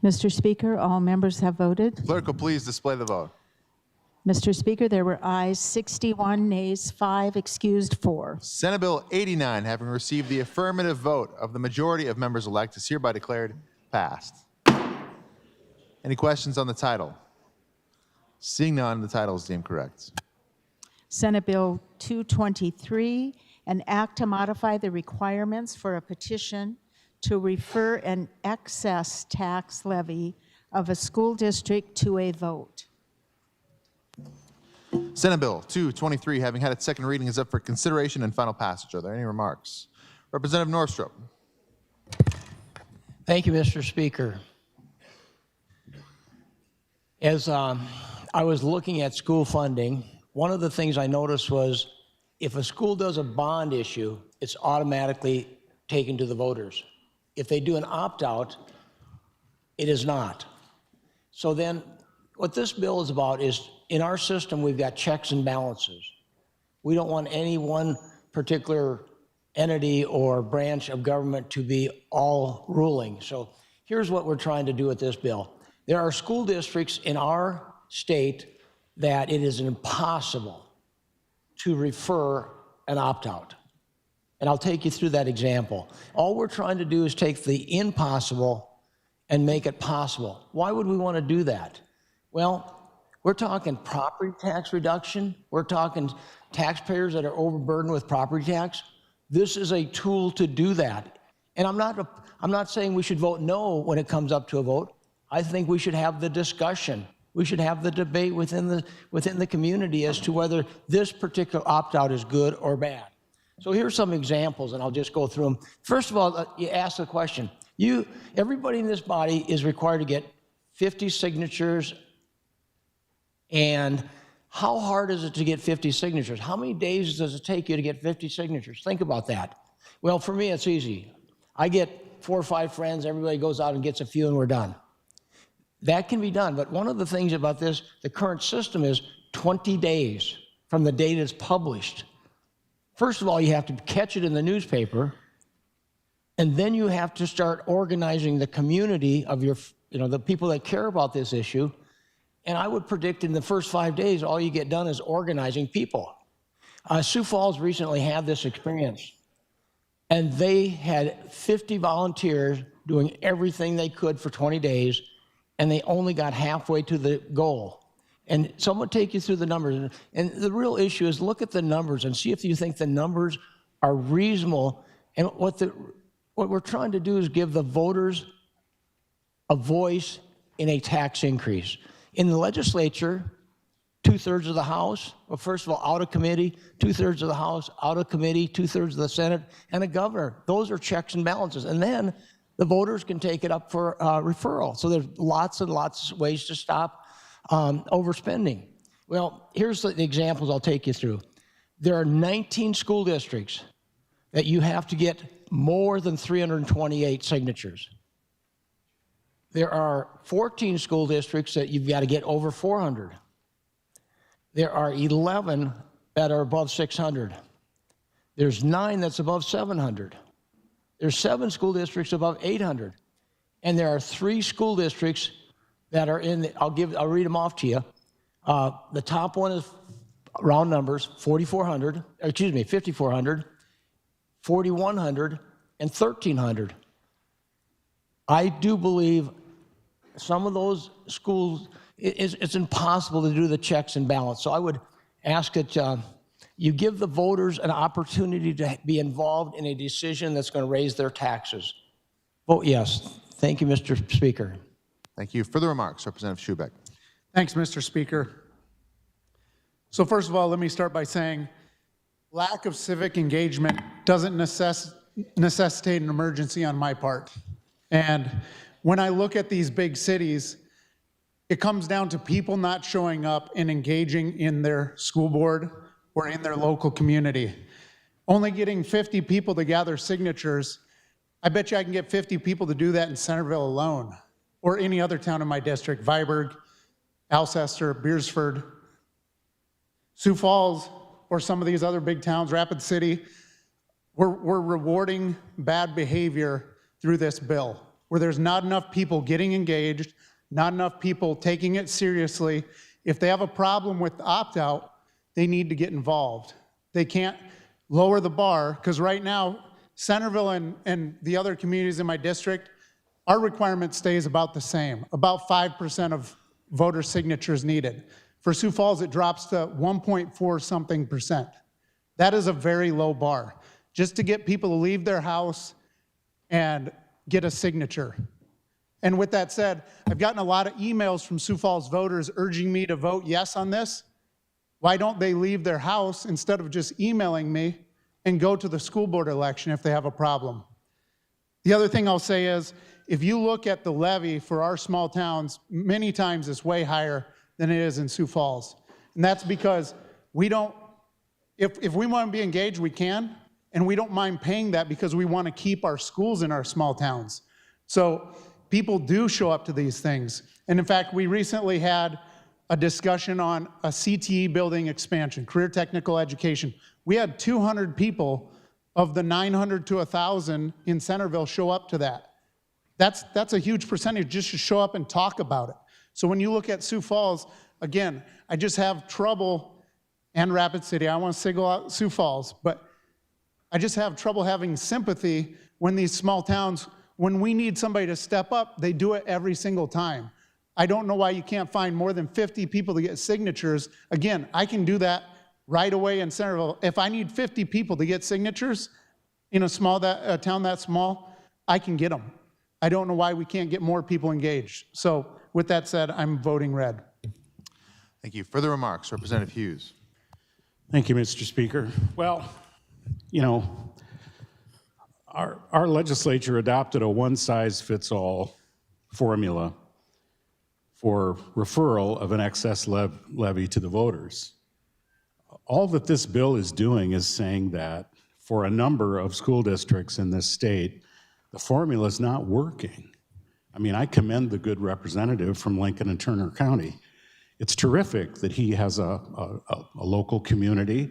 Mr. Speaker, all members have voted. Clerk will please display the vote. Mr. Speaker, there were ayes 61, nays 5, excused 4. Senate Bill 89, having received the affirmative vote of the majority of members elect, is hereby declared passed. Any questions on the title? Seeing none, the title is deemed correct. Senate Bill 223, an act to modify the requirements for a petition to refer an excess tax levy of a school district to a vote. Senate Bill 223, having had its second reading, is up for consideration and final passage. Are there any remarks? Representative Norstrop. Thank you, Mr. Speaker. As I was looking at school funding, one of the things I noticed was if a school does a bond issue, it's automatically taken to the voters. If they do an opt-out, it is not. So then what this bill is about is in our system, we've got checks and balances. We don't want any one particular entity or branch of government to be all ruling. So here's what we're trying to do with this bill. There are school districts in our state that it is impossible to refer an opt-out. And I'll take you through that example. All we're trying to do is take the impossible and make it possible. Why would we want to do that? Well, We're talking property tax reduction. We're talking taxpayers that are overburdened with property tax. This is a tool to do that. And I'm not saying we should vote no when it comes up to a vote. I think we should have the discussion. We should have the debate within the community as to whether this particular opt-out is good or bad. So here's some examples, and I'll just go through them. First of all, you ask the question. Everybody in this body is required to get 50 signatures. And how hard is it to get 50 signatures? How many days does it take you to get 50 signatures? Think about that. Well, for me, it's easy. I get 4 or 5 friends, everybody goes out and gets a few, and we're done. That can be done, but one of the things about this, the current system is 20 days from the date it's published. First of all, you have to catch it in the newspaper, and then you have to start organizing the community of the people that care about this issue. And I would predict in the first 5 days, all you get done is organizing people. Sioux Falls recently had this experience, and they had 50 volunteers doing everything they could for 20 days, and they only got halfway to the goal. And so I'm going to take you through the numbers. And the real issue is look at the numbers and see if you think the numbers are reasonable. And what we're trying to do is give the voters a voice in a tax increase. In the legislature, 2/3 of the House, well, first of all, out of committee, 2/3 of the House, out of committee, 2/3 of the Senate, and a governor. Those are checks and balances. And then the voters can take it up for referral. So there's lots and lots of ways to stop overspending. Well, here's the examples I'll take you through. There are 19 school districts that you have to get more than 328 signatures. There are 14 school districts that you've got to get over 400. There are 11 that are above 600. There's 9 that's above 700. There's 7 school districts above 800. And there are 3 school districts that are I'll read them off to you. The top one is round numbers, 5,400, 4,100, and 1,300. I do believe some of those schools, it's impossible to do the checks and balance. So I would ask that you give the voters an opportunity to be involved in a decision that's going to raise their taxes. Vote yes. Thank you, Mr. Speaker. Thank you. Further remarks, Representative Schubeck. Thanks, Mr. Speaker. So first of all, let me start by saying lack of civic engagement doesn't necessitate an emergency on my part. And when I look at these big cities, it comes down to people not showing up and engaging in their school board or in their local community. Only getting 50 people to gather signatures, I bet you I can get 50 people to do that in Centerville alone, or any other town in my district, Viborg, Alcester, Beersford, Sioux Falls, or some of these other big towns, Rapid City. We're rewarding bad behavior through this bill, where there's not enough people getting engaged, not enough people taking it seriously. If they have a problem with the opt-out, they need to get involved. They can't lower the bar, because right now, Centerville and the other communities in my district, our requirement stays about the same, about 5% of voter signatures needed. For Sioux Falls, it drops to 1.4 something percent. That is a very low bar, just to get people to leave their house and get a signature. And with that said, I've gotten a lot of emails from Sioux Falls voters urging me to vote yes on this. Why don't they leave their house instead of just emailing me and go to the school board election if they have a problem? The other thing I'll say is, if you look at the levy for our small towns, many times it's way higher than it is in Sioux Falls. And that's because we don't, if we want to be engaged, we can, and we don't mind paying that because we want to keep our schools in our small towns. So people do show up to these things. And in fact, we recently had a discussion on a CTE building expansion, career technical education. We had 200 people of the 900 to 1,000 in Centerville show up to that. That's a huge percentage just to show up and talk about it. So when you look at Sioux Falls, again, I just have trouble, and Rapid City, I want to single out Sioux Falls, but I just have trouble having sympathy when these small towns, when we need somebody to step up, they do it every single time. I don't know why you can't find more than 50 people to get signatures. Again, I can do that right away in Centerville. If I need 50 people to get signatures in a town that small, I can get them. I don't know why we can't get more people engaged. So with that said, I'm voting red. Thank you. Further remarks, Representative Hughes. Thank you, Mr. Speaker. Well, you know, our legislature adopted a one-size-fits-all formula for referral of an excess levy to the voters. All that this bill is doing is saying that for a number of school districts in this state, the formula is not working. I mean, I commend the good representative from Lincoln and Turner County. It's terrific that he has a local community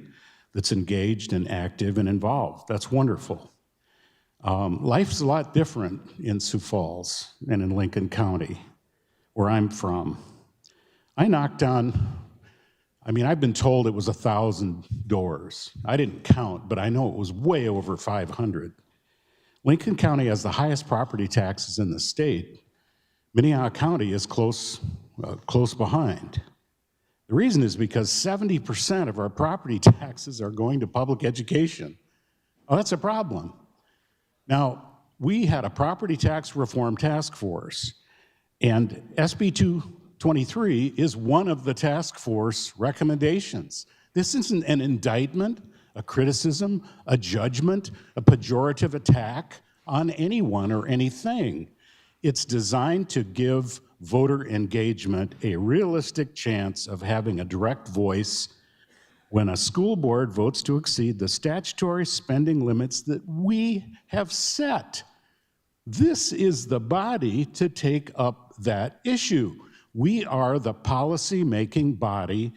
that's engaged and active and involved. That's wonderful. Life's a lot different in Sioux Falls and in Lincoln County, where I'm from. I knocked on, I've been told it was 1,000 doors. I didn't count, but I know it was way over 500. Lincoln County has the highest property taxes in the state. Minnehaha County is close behind. The reason is because 70% of our property taxes are going to public education. Oh, that's a problem. Now, we had a property tax reform task force, and SB 223 is one of the task force recommendations. This isn't an indictment, a criticism, a judgment, a pejorative attack on anyone or anything. It's designed to give voter engagement a realistic chance of having a direct voice when a school board votes to exceed the statutory spending limits that we have set. This is the body to take up that issue. We are the policy-making body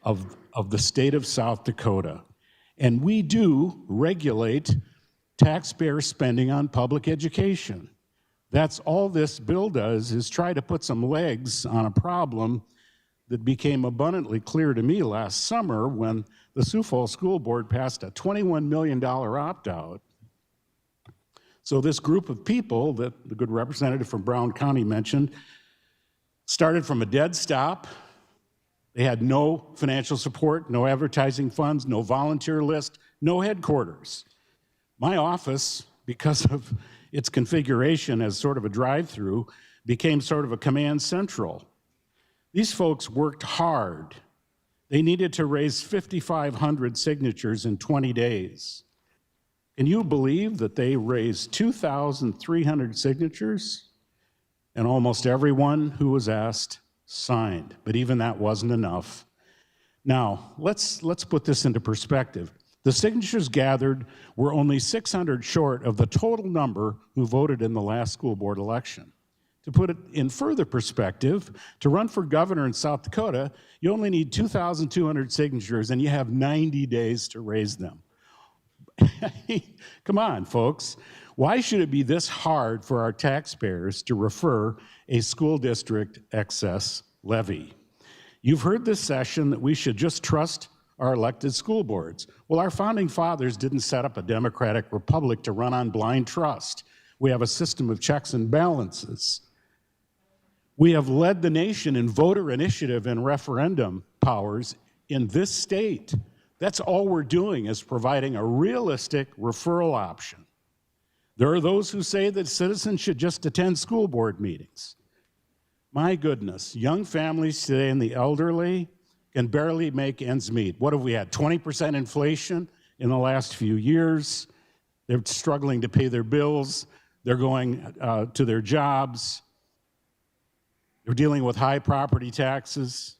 of the state of South Dakota, and we do regulate taxpayer spending on public education. That's all this bill does, is try to put some legs on a problem that became abundantly clear to me last summer when the Sioux Falls School Board passed a $21 million opt-out. So this group of people that the good representative from Brown County mentioned started from a dead stop. They had no financial support, no advertising funds, no volunteer list, no headquarters. My office, because of its configuration as sort of a drive-through, became sort of a command central. These folks worked hard. They needed to raise 5,500 signatures in 20 days. Can you believe that they raised 2,300 signatures? And almost everyone who was asked signed, but even that wasn't enough. Now, let's put this into perspective. The signatures gathered were only 600 short of the total number who voted in the last school board election. To put it in further perspective, to run for governor in South Dakota, you only need 2,200 signatures and you have 90 days to raise them. Come on, folks. Why should it be this hard for our taxpayers to refer a school district excess levy? You've heard this session that we should just trust our elected school boards. Well, our founding fathers didn't set up a democratic republic to run on blind trust. We have a system of checks and balances. We have led the nation in voter initiative and referendum powers in this state. That's all we're doing, is providing a realistic referral option. There are those who say that citizens should just attend school board meetings. My goodness, young families today and the elderly can barely make ends meet. What have we had, 20% inflation in the last few years? They're struggling to pay their bills. They're going to their jobs. They're dealing with high property taxes.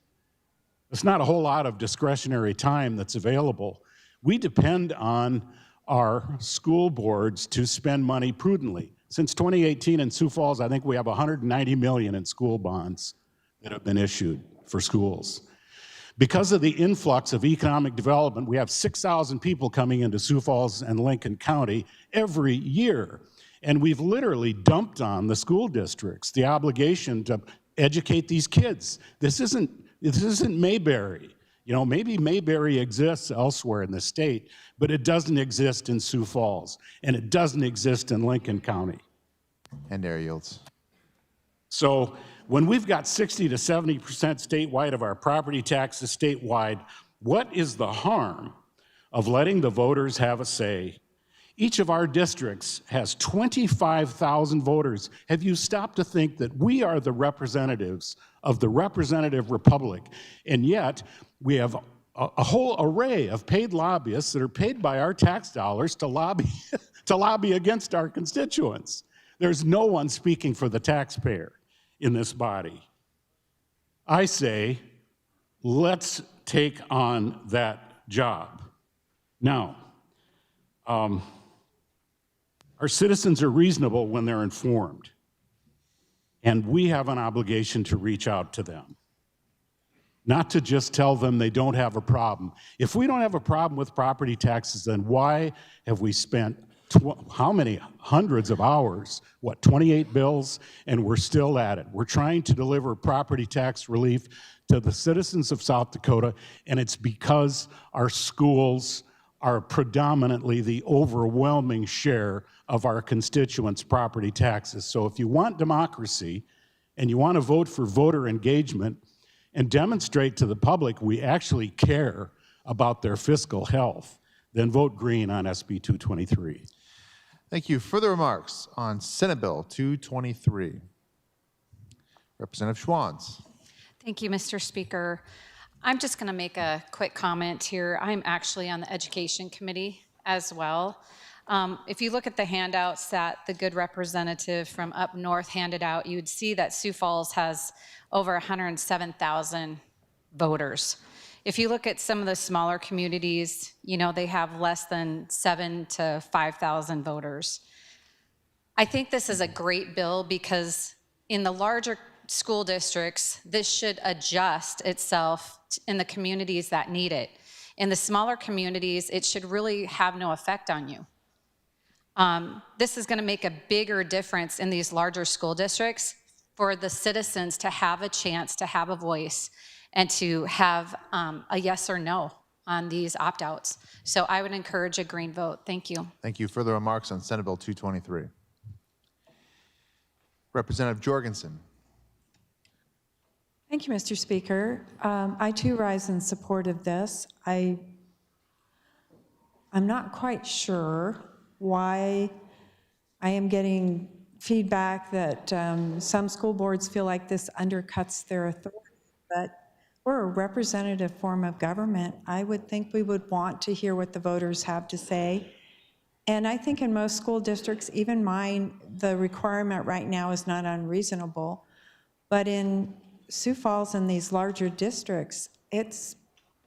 It's not a whole lot of discretionary time that's available. We depend on our school boards to spend money prudently. Since 2018 in Sioux Falls, I think we have $190 million in school bonds that have been issued for schools. Because of the influx of economic development, we have 6,000 people coming into Sioux Falls and Lincoln County every year. And we've literally dumped on the school districts the obligation to educate these kids. This isn't Mayberry. You know, maybe Mayberry exists elsewhere in the state, but it doesn't exist in Sioux Falls, and it doesn't exist in Lincoln County. And air yields. So When we've got 60 to 70% statewide of our property taxes statewide, what is the harm of letting the voters have a say? Each of our districts has 25,000 voters. Have you stopped to think that we are the representatives of the representative republic? And yet, we have a whole array of paid lobbyists that are paid by our tax dollars to lobby, to lobby against our constituents. There's no one speaking for the taxpayer in this body. I say, let's take on that job. Now, our citizens are reasonable when they're informed, and we have an obligation to reach out to them, not to just tell them they don't have a problem. If we don't have a problem with property taxes, then why have we spent how many hundreds of hours, 28 bills, and we're still at it. We're trying to deliver property tax relief to the citizens of South Dakota, and it's because our schools are predominantly the overwhelming share of our constituents' property taxes. So if you want democracy and you want to vote for voter engagement and demonstrate to the public we actually care about their fiscal health, then vote green on SB 223. Thank you. Further remarks on Senate Bill 223? Representative Schwans. Thank you, Mr. Speaker. I'm just going to make a quick comment here. I'm actually on the Education Committee as well. If you look at the handouts that the good representative from up north handed out, you would see that Sioux Falls has over 107,000 voters. If you look at some of the smaller communities, you know, they have less than 7,000 to 5,000 voters. I think this is a great bill because in the larger school districts, this should adjust itself in the communities that need it. In the smaller communities, it should really have no effect on you. This is going to make a bigger difference in these larger school districts for the citizens to have a chance to have a voice and to have a yes or no on these opt-outs. So I would encourage a green vote. Thank you. Thank you. Further remarks on Senate Bill 223? Representative Jorgensen. Thank you, Mr. Speaker. I too rise in support of this. I'm not quite sure why I am getting feedback that some school boards feel like this undercuts their authority, but we're a representative form of government. I would think we would want to hear what the voters have to say. And I think in most school districts, even mine, the requirement right now is not unreasonable. But in Sioux Falls and these larger districts, it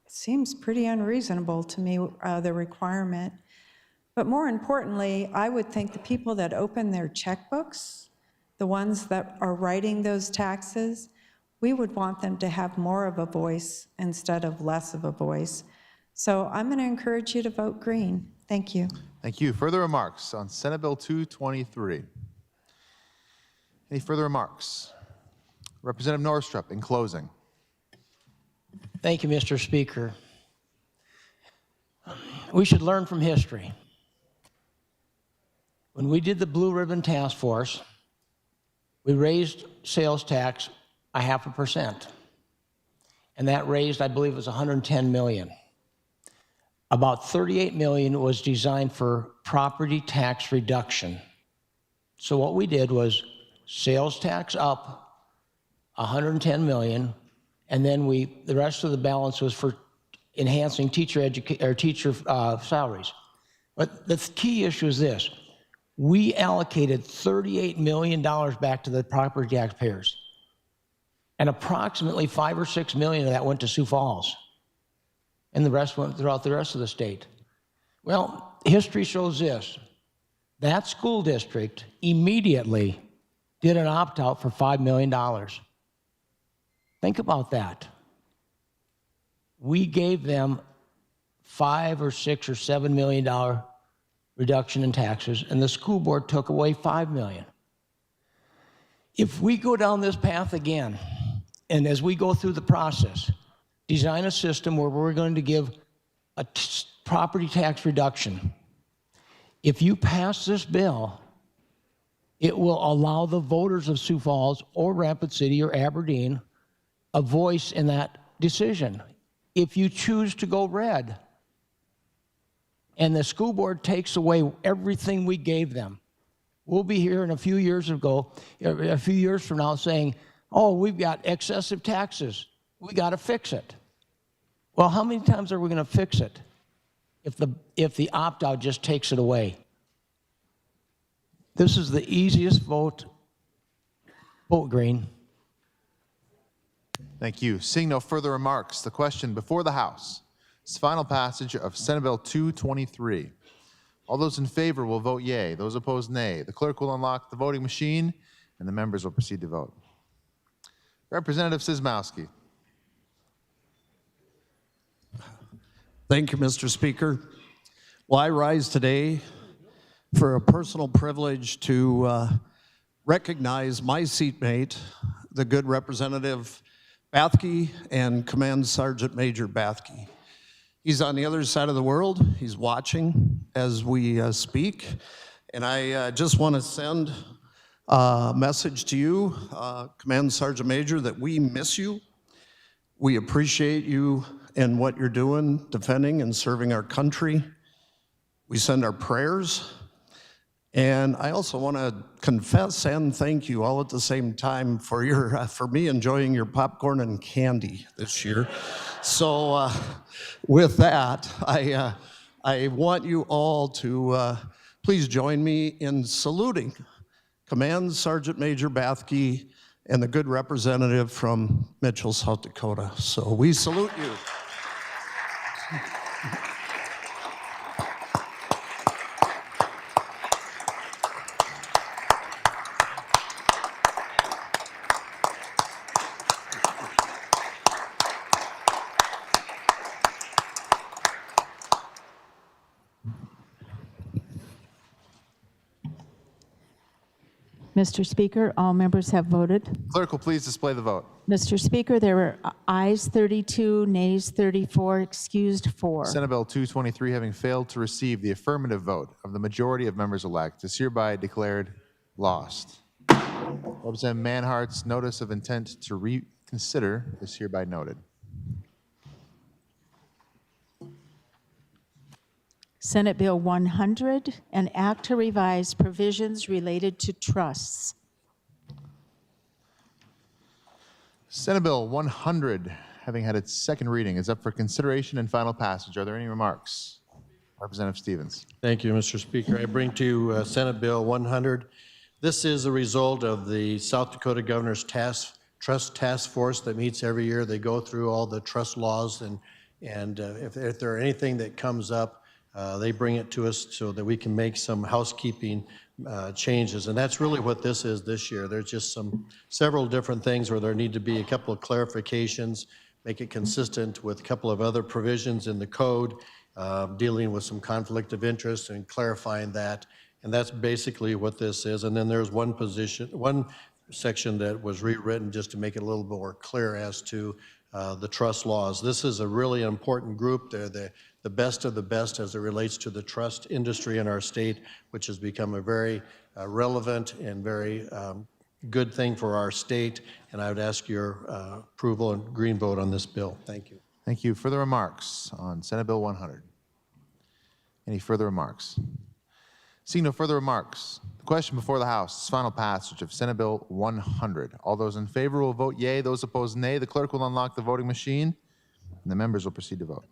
seems pretty unreasonable to me, the requirement. But more importantly, I would think the people that open their checkbooks, the ones that are writing those taxes, we would want them to have more of a voice instead of less of a voice. So I'm going to encourage you to vote green. Thank you. Thank you. Further remarks on Senate Bill 223? Any further remarks? Representative Norstrup, in closing. Thank you, Mr. Speaker. We should learn from history. When we did the Blue Ribbon Task Force, we raised sales tax 0.5%. And that raised, I believe it was 110 million. About 38 million was designed for property tax reduction. So what we did was sales tax up 110 million, and then the rest of the balance was for enhancing teacher salaries. But the key issue is this. We allocated $38 million back to the property taxpayers. And approximately 5 or 6 million of that went to Sioux Falls. And the rest went throughout the rest of the state. Well, history shows this. That school district immediately did an opt-out for $5 million. Think about that. We gave them $5 or $6 or $7 million reduction in taxes, and the school board took away $5 million. If we go down this path again, and as we go through the process, design a system where we're going to give a property tax reduction. If you pass this bill, It will allow the voters of Sioux Falls or Rapid City or Aberdeen a voice in that decision. If you choose to go red and the school board takes away everything we gave them, we'll be here in a few years from now saying, oh, we've got excessive taxes. We got to fix it. Well, how many times are we going to fix it if the opt-out just takes it away? This is the easiest vote. Vote green. Thank you. Seeing no further remarks, the question before the House is final passage of Senate Bill 223. All those in favor will vote yea. Those opposed, nay. The clerk will unlock the voting machine, and the members will proceed to vote. Representative Sismowski. Thank you, Mr. Speaker. Well, I rise today for a personal privilege to recognize my seatmate, the good Representative Bathke, and Command Sergeant Major Bathke. He's on the other side of the world. He's watching as we speak. And I just want to send a message to you, Command Sergeant Major, that we miss you. We appreciate you and what you're doing, defending and serving our country. We send our prayers. And I also want to confess and thank you all at the same time for me enjoying your popcorn and candy this year. So with that, I want you all to please join me in saluting Command Sergeant Major Bathke and the good representative from Mitchell, South Dakota. So we salute you. Mr. Speaker, all members have voted. Clerk will please display the vote. Mr. Speaker, there were ayes 32, nays 34, excused 4. Senate Bill 223, having failed to receive the affirmative vote of the majority of members-elect, is hereby declared lost. Representative Manhart's notice of intent to reconsider is hereby noted. Senate Bill 100, an act to revise provisions related to trusts. Senate Bill 100, having had its second reading, is up for consideration and final passage. Are there any remarks? Representative Stevens. Thank you, Mr. Speaker. I bring to you Senate Bill 100. This is a result of the South Dakota Governor's Trust Task Force that meets every year. They go through all the trust laws, and if there are anything that comes up, they bring it to us so that we can make some housekeeping changes. And that's really what this is this year. There's just several different things where there need to be a couple of clarifications, make it consistent with a couple of other provisions in the code, dealing with some conflict of interest and clarifying that. And that's basically what this is. And then there's one section that was rewritten just to make it a little bit more clear as to the trust laws. This is a really important group. They're the best of the best as it relates to the trust industry in our state, which has become a very relevant and very good thing for our state. And I would ask your approval and green vote on this bill. Thank you. Thank you. Further remarks on Senate Bill 100? Any further remarks? Seeing no further remarks, the question before the House is final passage of Senate Bill 100. All those in favor will vote yea. Those opposed, nay. The clerk will unlock the voting machine, and the members will proceed to vote.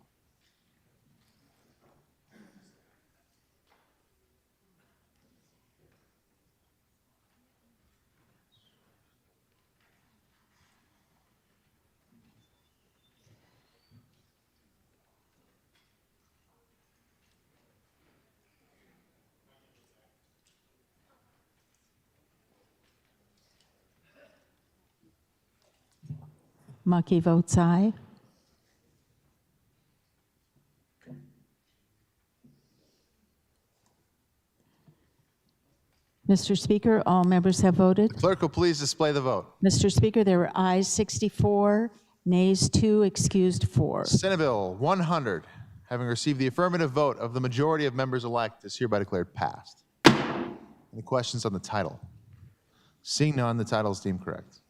Mucky votes aye. Mr. Speaker, all members have voted. Clerk will please display the vote. Mr. Speaker, there were ayes 64, nays 2, excused 4. Senate Bill 100, having received the affirmative vote of the majority of members-elect, is hereby declared passed. Any questions on the title? Seeing none, the title is deemed correct.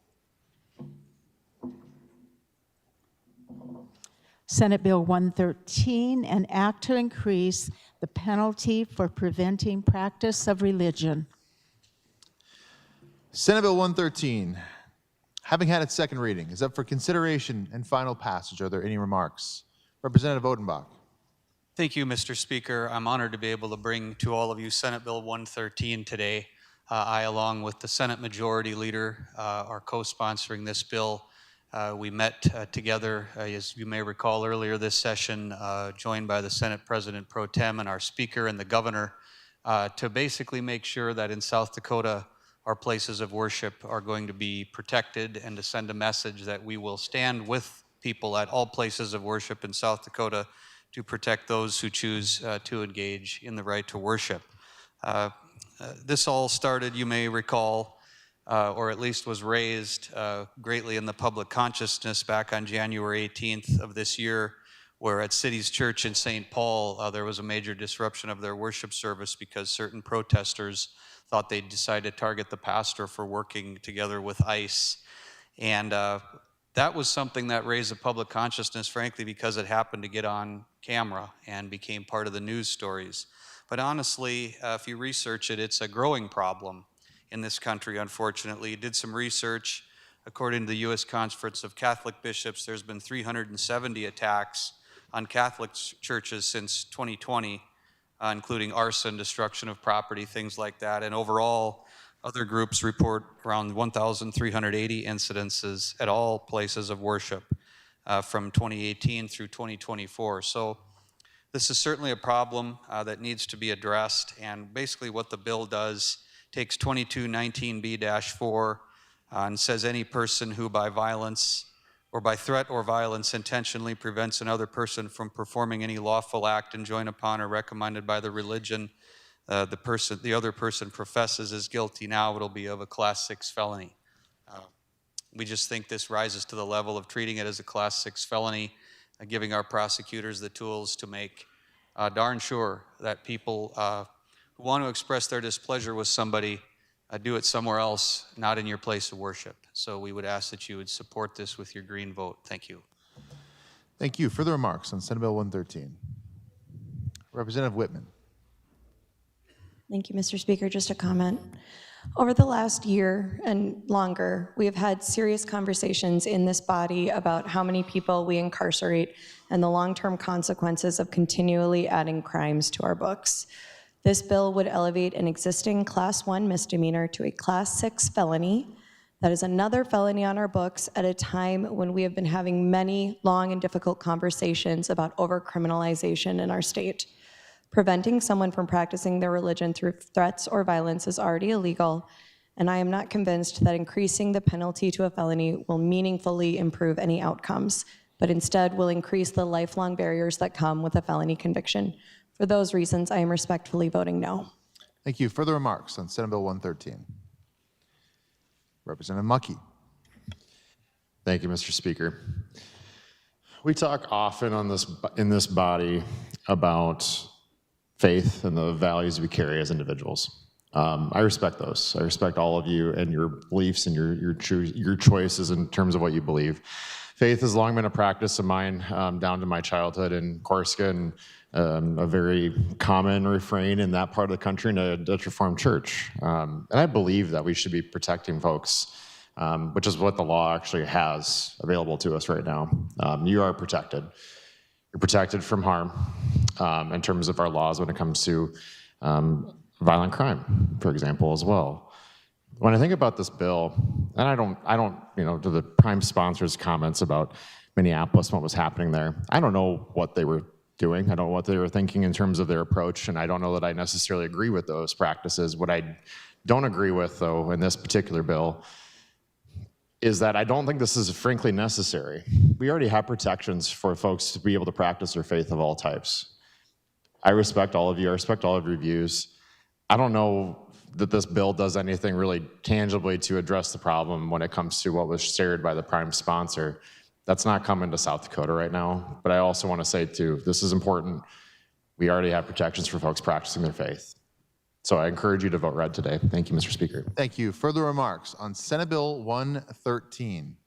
Senate Bill 113, an act to increase the penalty for preventing practice of religion. Senate Bill 113, having had its second reading, is up for consideration and final passage. Are there any remarks? Representative Odenbach. Thank you, Mr. Speaker. I'm honored to be able to bring to all of you Senate Bill 113 today. I, along with the Senate Majority Leader, are co-sponsoring this bill. We met together, as you may recall earlier this session, joined by the Senate President Pro Tem and our Speaker and the Governor, to basically make sure that in South Dakota, our places of worship are going to be protected, and to send a message that we will stand with people at all places of worship in South Dakota to protect those who choose to engage in the right to worship. This all started, you may recall, or at least was raised greatly in the public consciousness back on January 18th of this year, where at City's Church in St. Paul, there was a major disruption of their worship service because certain protesters thought they'd decide to target the pastor for working together with ICE. And that was something that raised the public consciousness, frankly, because it happened to get on camera and became part of the news stories. But honestly, if you research it, it's a growing problem in this country, unfortunately. Did some research. According to the U.S. Conference of Catholic Bishops, there's been 370 attacks on Catholic churches since 2020, including arson, destruction of property, things like that. And overall, other groups report around 1,380 incidences at all places of worship from 2018 through 2024. So this is certainly a problem that needs to be addressed. And basically what the bill does takes 2219B-4 and says any person who by violence or by threat or violence intentionally prevents another person from performing any lawful act enjoined upon or recommended by the religion the other person professes is guilty. Now it'll be of a Class 6 felony. We just think this rises to the level of treating it as a Class 6 felony, giving our prosecutors the tools to make darn sure that people who want to express their displeasure with somebody do it somewhere else, not in your place of worship. So we would ask that you would support this with your green vote. Thank you. Thank you. Further remarks on Senate Bill 113? Representative Whitman. Thank you, Mr. Speaker. Just a comment. Over the last year and longer, we have had serious conversations in this body about how many people we incarcerate and the long-term consequences of continually adding crimes to our books. This bill would elevate an existing Class 1 misdemeanor to a Class 6 felony. That is another felony on our books at a time when we have been having many long and difficult conversations about overcriminalization in our state. Preventing someone from practicing their religion through threats or violence is already illegal, and I am not convinced that increasing the penalty to a felony will meaningfully improve any outcomes, but instead will increase the lifelong barriers that come with a felony conviction. For those reasons, I am respectfully voting no. Thank you. Further remarks on Senate Bill 113? Representative Mucky. Thank you, Mr. Speaker. We talk often in this body about faith and the values we carry as individuals. I respect those. I respect all of you and your beliefs and your choices in terms of what you believe. Faith has long been a practice of mine down to my childhood in Corsica, and a very common refrain in that part of the country in a Dutch Reformed church. And I believe that we should be protecting folks, which is what the law actually has available to us right now. You are protected. You're protected from harm in terms of our laws when it comes to violent crime, for example, as well. When I think about this bill, and I don't, to the prime sponsor's comments about Minneapolis and what was happening there, I don't know what they were doing. I don't know what they were thinking in terms of their approach, and I don't know that I necessarily agree with those practices. What I don't agree with, though, in this particular bill is that I don't think this is frankly necessary. We already have protections for folks to be able to practice their faith of all types. I respect all of you. I respect all of your views. I don't know that this bill does anything really tangibly to address the problem when it comes to what was shared by the prime sponsor. That's not coming to South Dakota right now. But I also want to say, too, this is important. We already have protections for folks practicing their faith. So I encourage you to vote red today. Thank you, Mr. Speaker. Thank you. Further remarks on Senate Bill 113?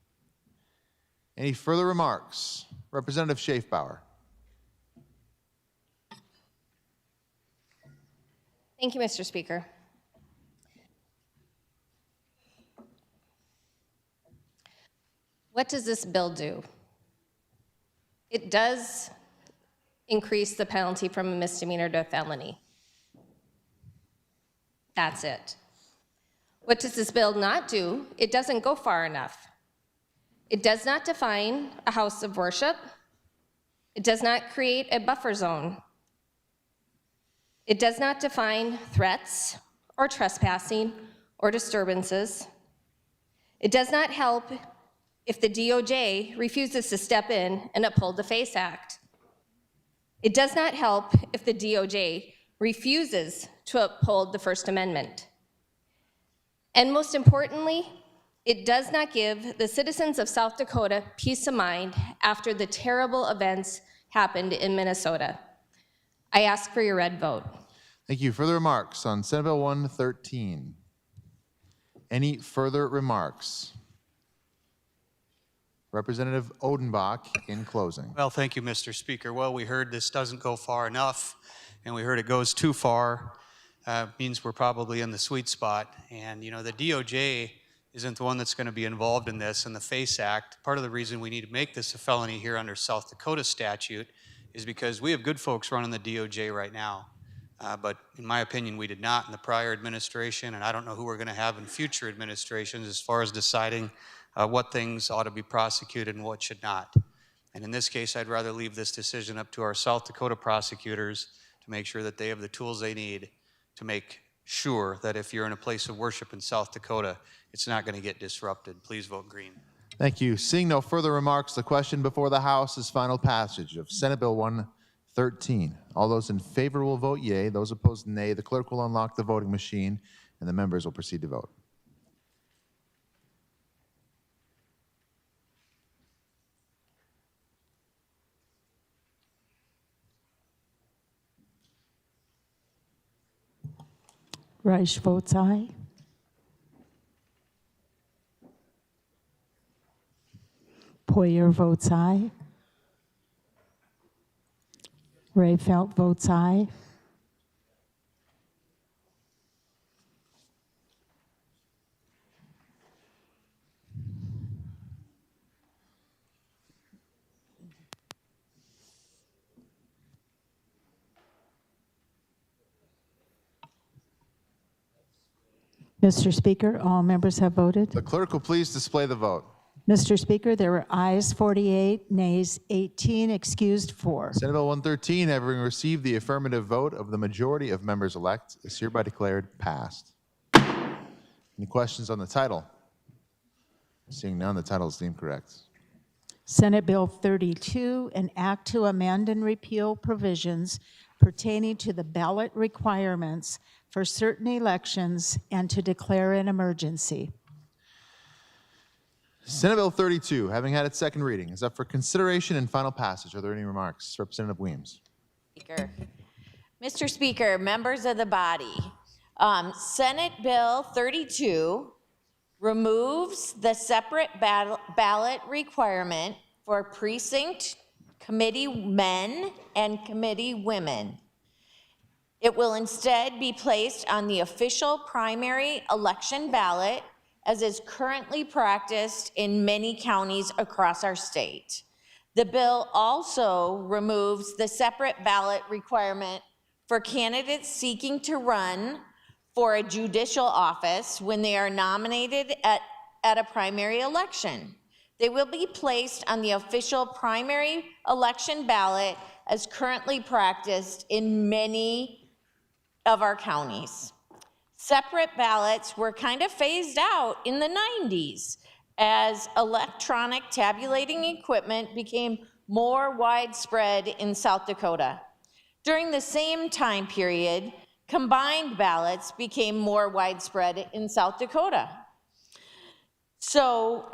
Any further remarks? Representative Schaefbauer. Thank you, Mr. Speaker. What does this bill do? It does increase the penalty from a misdemeanor to a felony. That's it. What does this bill not do? It doesn't go far enough. It does not define a house of worship. It does not create a buffer zone. It does not define threats or trespassing or disturbances. It does not help if the DOJ refuses to step in and uphold the FACE Act. It does not help if the DOJ refuses to uphold the First Amendment. And most importantly, it does not give the citizens of South Dakota peace of mind after the terrible events happened in Minnesota. I ask for your red vote. Thank you. Further remarks on Senate Bill 113? Any further remarks? Representative Odenbach in closing. Well, thank you, Mr. Speaker. Well, we heard this doesn't go far enough, and we heard it goes too far. Means we're probably in the sweet spot. And, you know, the DOJ isn't the one that's going to be involved in this, and the FACE Act. Part of the reason we need to make this a felony here under South Dakota statute is because we have good folks running the DOJ right now. But in my opinion, we did not in the prior administration, and I don't know who we're going to have in future administrations as far as deciding what things ought to be prosecuted and what should not. And in this case, I'd rather leave this decision up to our South Dakota prosecutors to make sure that they have the tools they need to make sure that if you're in a place of worship in South Dakota, it's not going to get disrupted. Please vote green. Thank you. Seeing no further remarks, the question before the House is final passage of Senate Bill 113. All those in favor will vote yea. Those opposed, nay. The clerk will unlock the voting machine, and the members will proceed to vote. Reich votes aye. Poyer votes aye. Rayfeld votes aye. Mr. Speaker, all members have voted. The clerk will please display the vote. Mr. Speaker, there were ayes 48, nays 18, excused 4. Senate Bill 113, having received the affirmative vote of the majority of members elect, is hereby declared passed. Any questions on the title? Seeing none, the title is deemed correct. Senate Bill 32, an act to amend and repeal provisions pertaining to the ballot requirements for certain elections and to declare an emergency. Senate Bill 32, having had its second reading, is up for consideration and final passage. Are there any remarks? Representative Weems. Speaker. Mr. Speaker, members of the body, Senate Bill 32 removes the separate ballot requirement for precinct committee men and committee women. It will instead be placed on the official primary election ballot as is currently practiced in many counties across our state. The bill also removes the separate ballot requirement for candidates seeking to run for a judicial office when they are nominated at a primary election. They will be placed on the official primary election ballot as currently practiced in many of our counties. Separate ballots were kind of phased out in the 90s as electronic tabulating equipment became more widespread in South Dakota. During the same time period, combined ballots became more widespread in South Dakota. So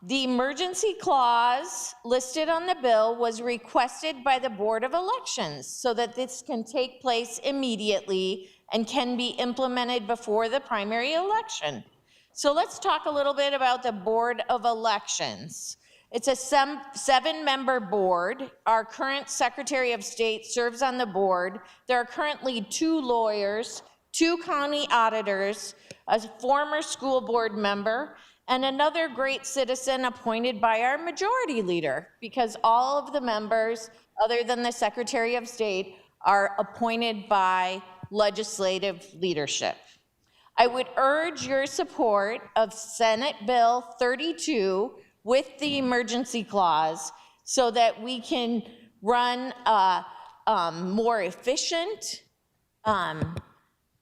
the emergency clause listed on the bill was requested by the Board of Elections so that this can take place immediately and can be implemented before the primary election. So let's talk a little bit about the Board of Elections. It's a 7-member board. Our current Secretary of State serves on the board. There are currently 2 lawyers, 2 county auditors, a former school board member, and another great citizen appointed by our majority leader, because all of the members, other than the Secretary of State, are appointed by legislative leadership. I would urge your support of Senate Bill 32 with the emergency clause so that we can run a more efficient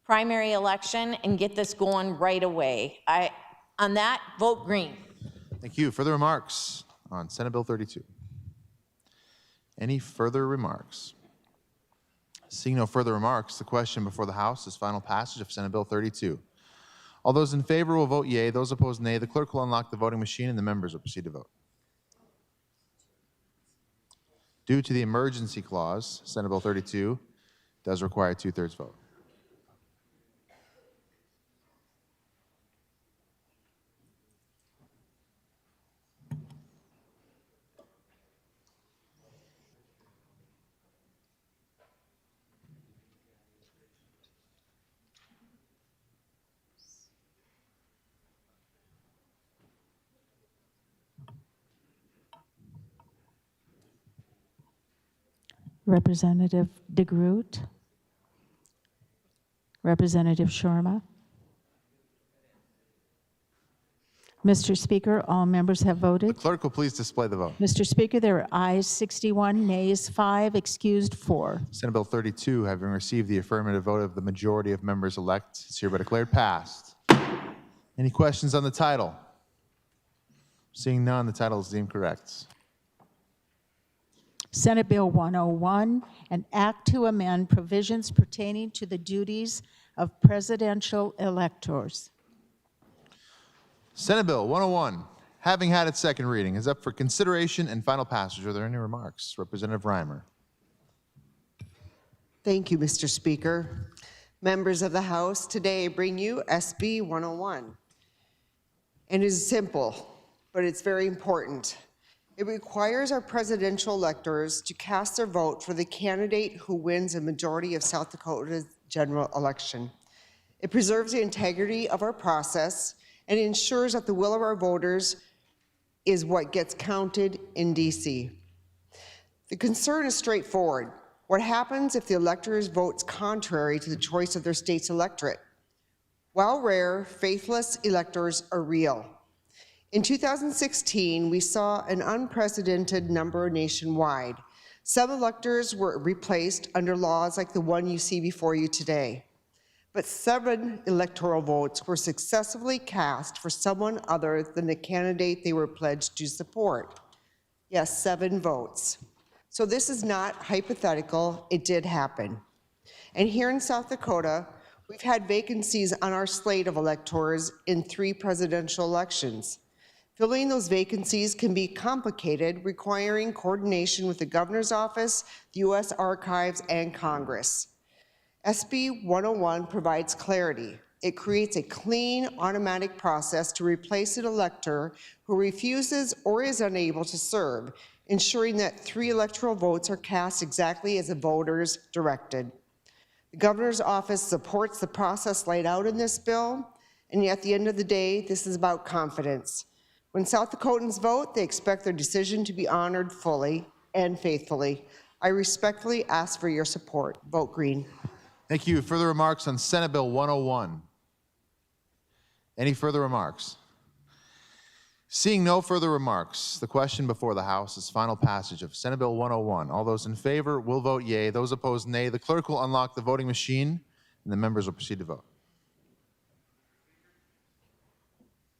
primary election and get this going right away. On that, vote green. Thank you. Further remarks on Senate Bill 32? Any further remarks? Seeing no further remarks, the question before the House is final passage of Senate Bill 32. All those in favor will vote yea. Those opposed, nay. The clerk will unlock the voting machine and the members will proceed to vote. Due to the emergency clause, Senate Bill 32 does require a 2/3 vote. Representative DeGroot, Representative Sharma. Mr. Speaker, all members have voted. The clerk will please display the vote. Mr. Speaker, there are ayes 61, nays 5, excused 4. Senate Bill 32, having received the affirmative vote of the majority of members elect, is hereby declared passed. Any questions on the title? Seeing none, the title is deemed correct. Senate Bill 101, an act to amend provisions pertaining to the duties of presidential electors. Senate Bill 101, having had its second reading, is up for consideration and final passage. Are there any remarks? Representative Reimer. Thank you, Mr. Speaker. Members of the House, today I bring you SB 101. And it is simple, but it's very important. It requires our presidential electors to cast their vote for the candidate who wins a majority of South Dakota's general election. It preserves the integrity of our process and ensures that the will of our voters is what gets counted in DC. The concern is straightforward. What happens if the electors votes contrary to the choice of their state's electorate? While rare, faithless electors are real. In 2016, we saw an unprecedented number nationwide. Some electors were replaced under laws like the one you see before you today. But 7 electoral votes were successfully cast for someone other than the candidate they were pledged to support. Yes, 7 votes. So this is not hypothetical, it did happen. And here in South Dakota, we've had vacancies on our slate of electors in 3 presidential elections. Filling those vacancies can be complicated, requiring coordination with the governor's office, the U.S. Archives, and Congress. SB 101 provides clarity. It creates a clean, automatic process to replace an elector who refuses or is unable to serve, ensuring that 3 electoral votes are cast exactly as the voters directed. The governor's office supports the process laid out in this bill, and yet at the end of the day, this is about confidence. When South Dakotans vote, they expect their decision to be honored fully and faithfully. I respectfully ask for your support. Vote green. Thank you. Further remarks on Senate Bill 101? Any further remarks? Seeing no further remarks, the question before the House is final passage of Senate Bill 101. All those in favor will vote yea. Those opposed, nay. The clerk will unlock the voting machine, and the members will proceed to vote.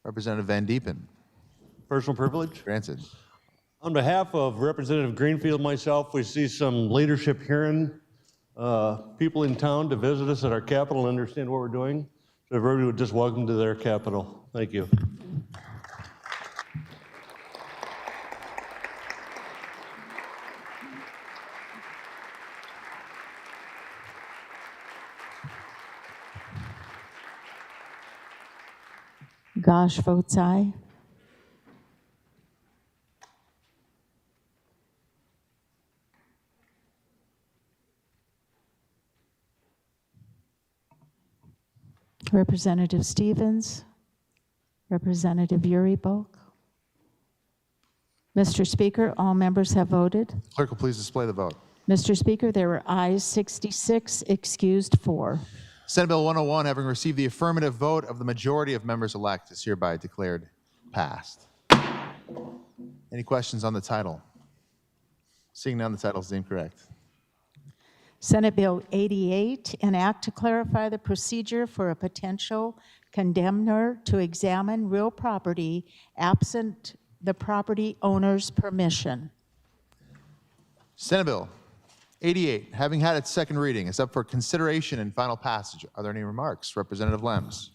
Representative Van Diepen. Personal privilege? Granted. On behalf of Representative Greenfield and myself, we see some leadership hearing people in town to visit us at our Capitol and understand what we're doing. So everybody would just welcome to their Capitol. Thank you. Gosh votes aye. Representative Stevens, Representative Uribok. Mr. Speaker, all members have voted. Clerk will please display the vote. Mr. Speaker, there were ayes 66, excused 4. Senate Bill 101, having received the affirmative vote of the majority of members elect, is hereby declared passed. Any questions on the title? Seeing none, the title is deemed correct. Senate Bill 88, an act to clarify the procedure for a potential condemner to examine real property absent the property owner's permission. Senate Bill 88, having had its second reading, is up for consideration and final passage. Are there any remarks? Representative Lems.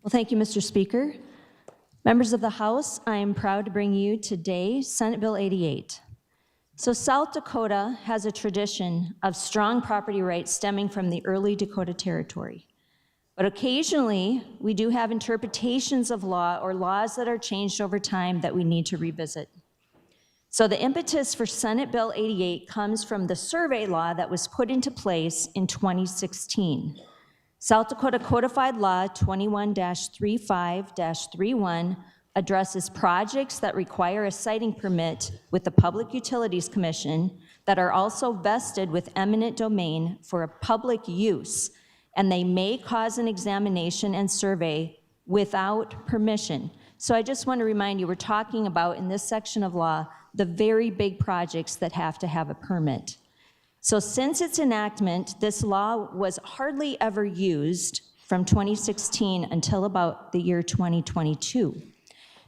Well, thank you, Mr. Speaker. Members of the House, I am proud to bring you today Senate Bill 88. So South Dakota has a tradition of strong property rights stemming from the early Dakota Territory. But occasionally, we do have interpretations of law or laws that are changed over time that we need to revisit. So the impetus for Senate Bill 88 comes from the survey law that was put into place in 2016. South Dakota Codified Law 21-35-31 addresses projects that require a siting permit with the Public Utilities Commission that are also vested with eminent domain for a public use, and they may cause an examination and survey without permission. So I just want to remind you, we're talking about, in this section of law, the very big projects that have to have a permit. So since its enactment, this law was hardly ever used from 2016 until about the year 2022.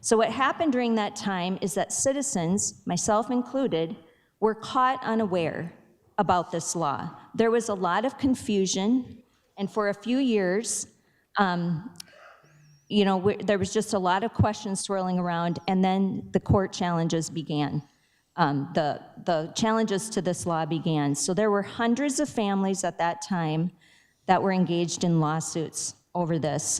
So what happened during that time is that citizens, myself included, were caught unaware about this law. There was a lot of confusion, and for a few years, there was just a lot of questions swirling around, and then the court challenges began. The challenges to this law began. So there were hundreds of families at that time that were engaged in lawsuits over this.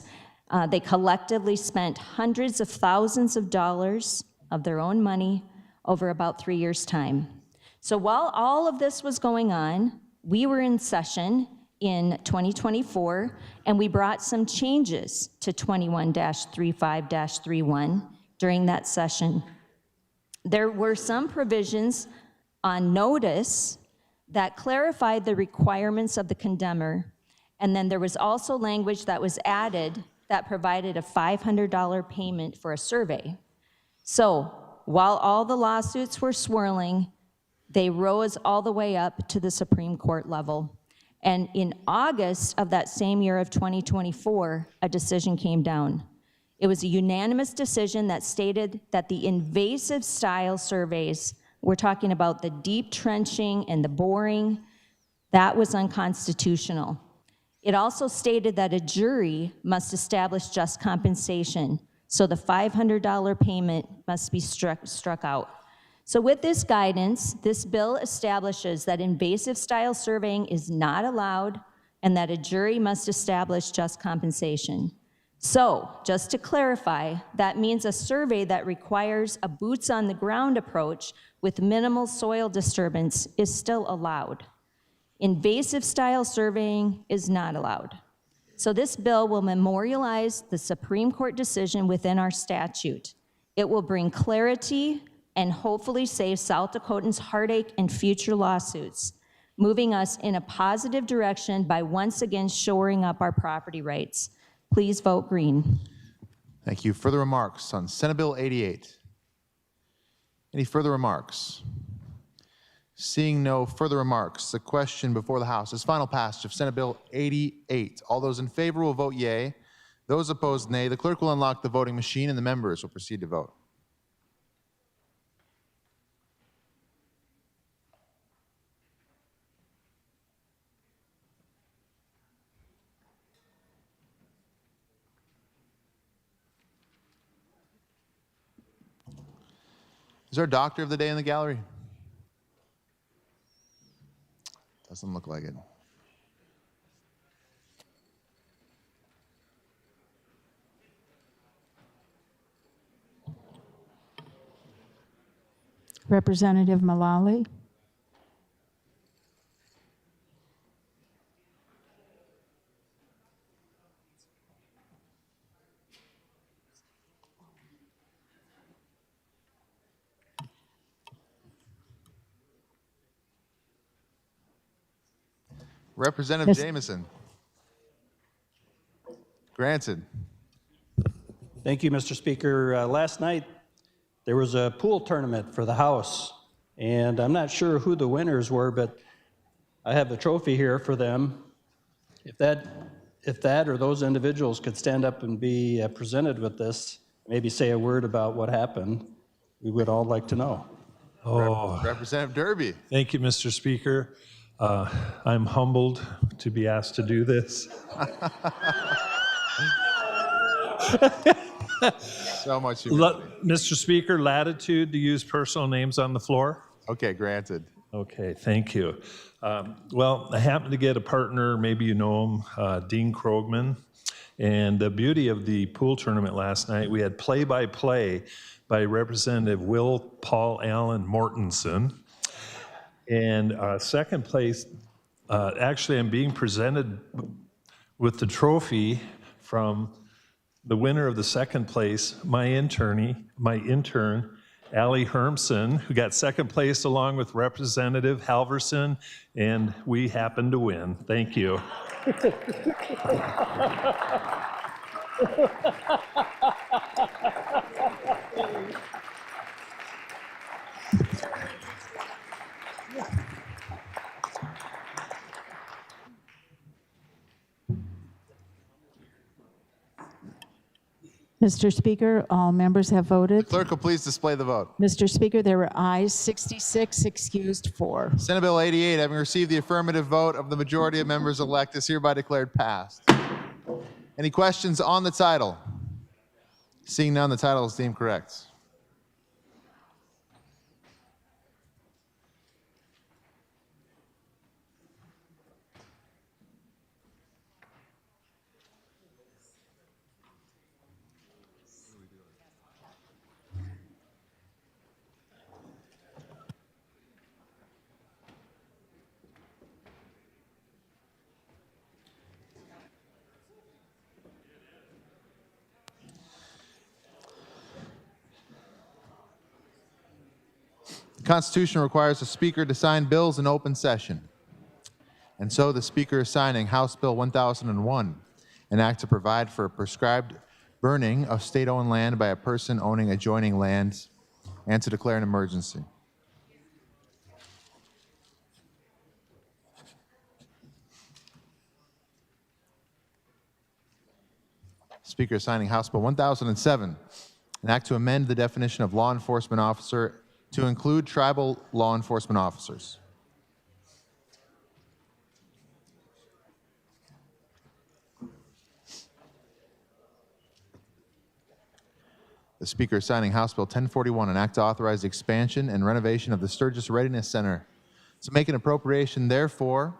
They collectively spent hundreds of thousands of dollars of their own money over about 3 years' time. So while all of this was going on, we were in session in 2024, and we brought some changes to 21-35-31 during that session. There were some provisions on notice that clarified the requirements of the condemner, and then there was also language that was added that provided a $500 payment for a survey. So while all the lawsuits were swirling, they rose all the way up to the Supreme Court level. And in August of that same year of 2024, a decision came down. It was a unanimous decision that stated that the invasive style surveys, we're talking about the deep trenching and the boring, that was unconstitutional. It also stated that a jury must establish just compensation, so the $500 payment must be struck out. So with this guidance, this bill establishes that invasive style surveying is not allowed and that a jury must establish just compensation. So, just to clarify, that means a survey that requires a boots-on-the-ground approach with minimal soil disturbance is still allowed. Invasive style surveying is not allowed. So this bill will memorialize the Supreme Court decision within our statute. It will bring clarity and hopefully save South Dakotans heartache in future lawsuits, moving us in a positive direction by once again shoring up our property rights. Please vote green. Thank you. Further remarks on Senate Bill 88? Any further remarks? Seeing no further remarks, the question before the House is final passage of Senate Bill 88. All those in favor will vote yea. Those opposed, nay. The clerk will unlock the voting machine and the members will proceed to vote. Is there a doctor of the day in the gallery? Doesn't look like it. Representative Malali. Representative Yes. Jameson. Granted. Thank you, Mr. Speaker. Last night, there was a pool tournament for the House, and I'm not sure who the winners were, but I have a trophy here for them. If that or those individuals could stand up and be presented with this, maybe say a word about what happened, we would all like to know. Oh, Representative Derby. thank you, Mr. Speaker. I'm humbled to be asked to do this. So much humility. Mr. Speaker, latitude to use personal names on the floor? Okay, granted. Okay, thank you. Well, I happen to get a partner, maybe you know him, Dean Krogman. And the beauty of the pool tournament last night, we had play-by-play by Representative Will Paul Allen Mortensen. And second place, actually I'm being presented with the trophy from the winner of the second place, my intern, Allie Hermson, who got second place along with Representative Halverson, and we happened to win. Thank you. Mr. Speaker, all members have voted. Clerk will please display the vote. Mr. Speaker, there were ayes 66, excused 4. Senate Bill 88, having received the affirmative vote of the majority of members elect, is hereby declared passed. Any questions on the title? Seeing none, the title is deemed correct. The Constitution requires the Speaker to sign bills in open session. And so the Speaker is signing House Bill 1001, an act to provide for a prescribed burning of state-owned land by a person owning adjoining land and to declare an emergency. Speaker is signing House Bill 1007, an act to amend the definition of law enforcement officer to include tribal law enforcement officers. The Speaker is signing House Bill 1041, an act to authorize the expansion and renovation of the Sturgis Readiness Center, to make an appropriation therefore,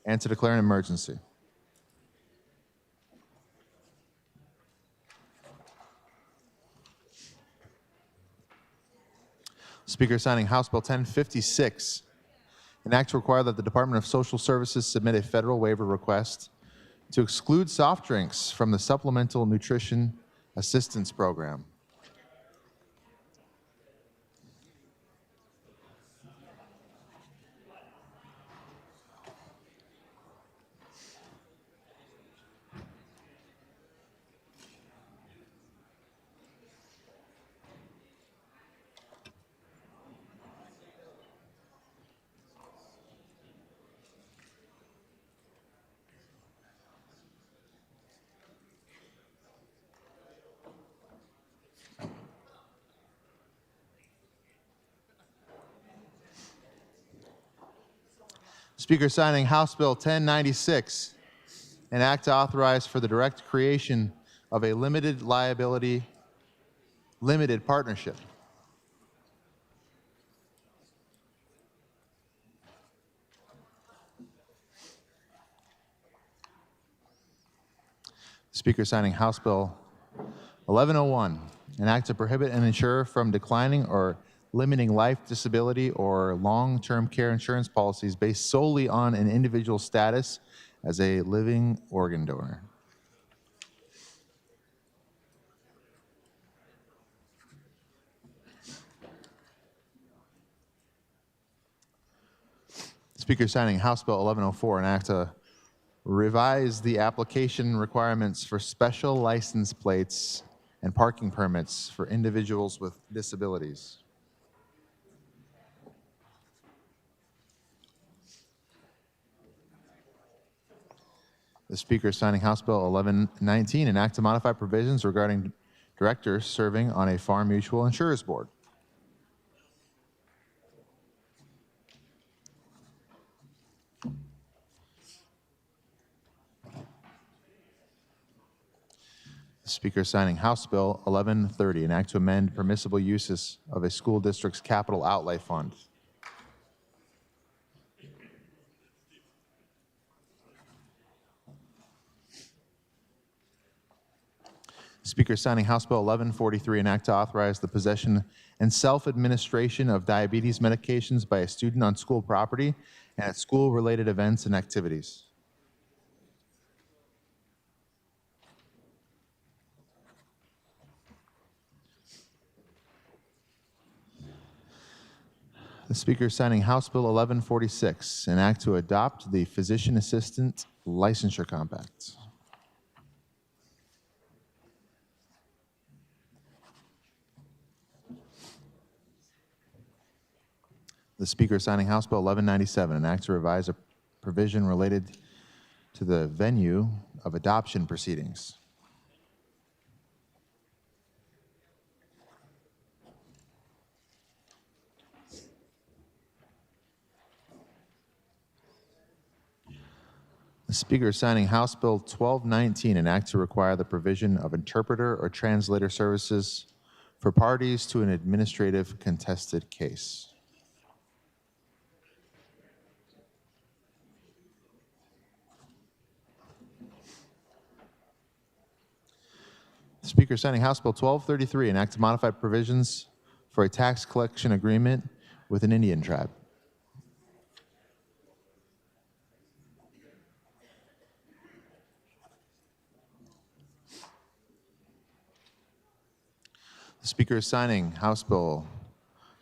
and to declare an emergency. Speaker signing House Bill 1056, an act to require that the Department of Social Services submit a federal waiver request to exclude soft drinks from the Supplemental Nutrition Assistance Program. Speaker signing House Bill 1096, an act to authorize for the direct creation of a limited liability limited partnership. Speaker signing House Bill 1101, an act to prohibit an insurer from declining or limiting life, disability, or long-term care insurance policies based solely on an individual's status as a living organ donor. Speaker signing House Bill 1104, an act to revise the application requirements for special license plates and parking permits for individuals with disabilities. The Speaker is signing House Bill 1119, an act to modify provisions regarding directors serving on a Farm Mutual Insurers Board. The Speaker is signing House Bill 1130, an act to amend permissible uses of a school district's capital outlay fund. Speaker signing House Bill 1143, an act to authorize the possession and self-administration of diabetes medications by a student on school property and at school-related events and activities. The Speaker is signing House Bill 1146, an act to adopt the Physician Assistant Licensure Compact. The Speaker is signing House Bill 1197, an act to revise a provision related to the venue of adoption proceedings. The Speaker is signing House Bill 1219, an act to require the provision of interpreter or translator services for parties to an administrative contested case. The Speaker is signing House Bill 1233, an act to modify provisions for a tax collection agreement with an Indian tribe. The Speaker is signing House Bill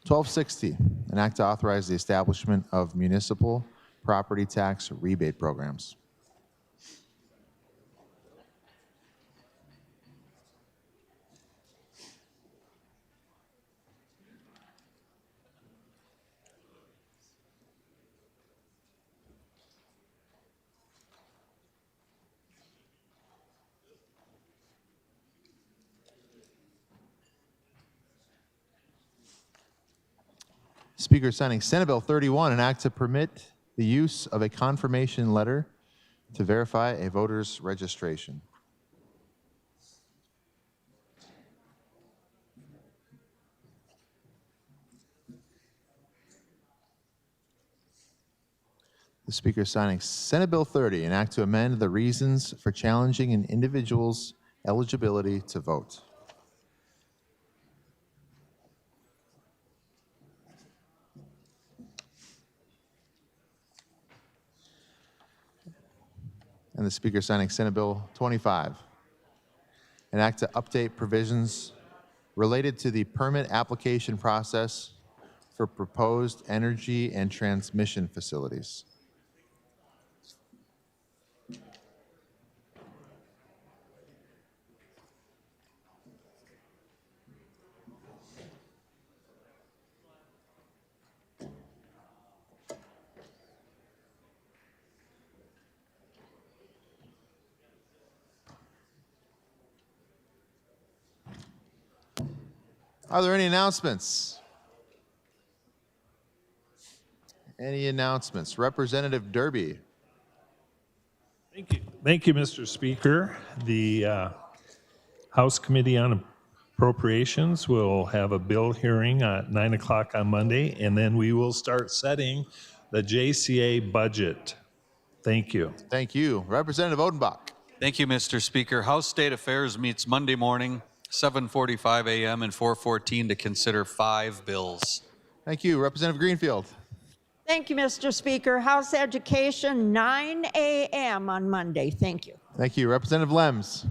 1260, an act to authorize the establishment of municipal property tax rebate programs. Speaker is signing Senate Bill 31, an act to permit the use of a confirmation letter to verify a voter's registration. The Speaker is signing Senate Bill 30, an act to amend the reasons for challenging an individual's eligibility to vote. And the Speaker is signing Senate Bill 25, an act to update provisions related to the permit application process for proposed energy and transmission facilities. Are there any announcements? Any announcements? Representative Derby. Thank you, Mr. Speaker. The House Committee on Appropriations will have a bill hearing at 9 o'clock on Monday, and then we will start setting the JCA budget. Thank you. Thank you. Representative Odenbach. Thank you, Mr. Speaker. House State Affairs meets Monday morning 7:45 a.m. and 4:14 to consider 5 bills. Thank you. Representative Greenfield. Thank you, Mr. Speaker. House Education, 9 a.m. on Monday. Thank you. Thank you. Representative Lems.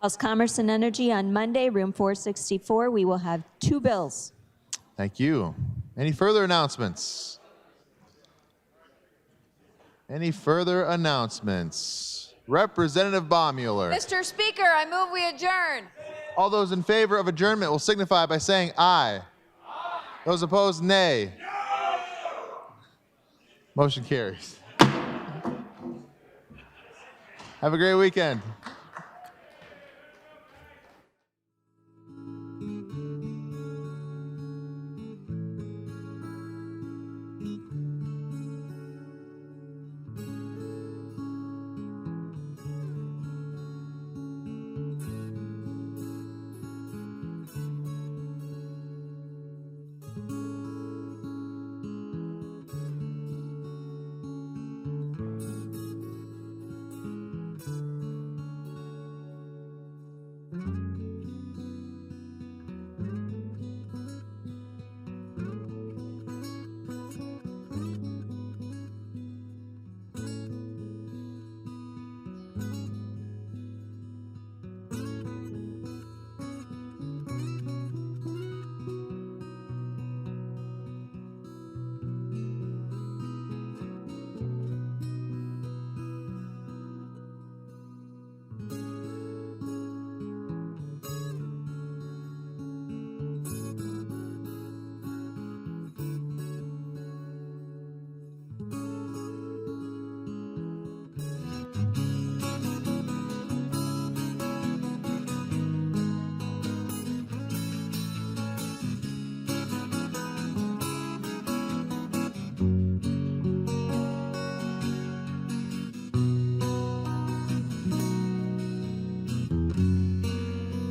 House Commerce and Energy on Monday, room 464. We will have 2 bills. Thank you. Any further announcements? Any further announcements? Representative Baumüller. Mr. Speaker, I move we adjourn. All those in favor of adjournment will signify by saying aye. Those opposed, nay. Motion carries. Have a great weekend.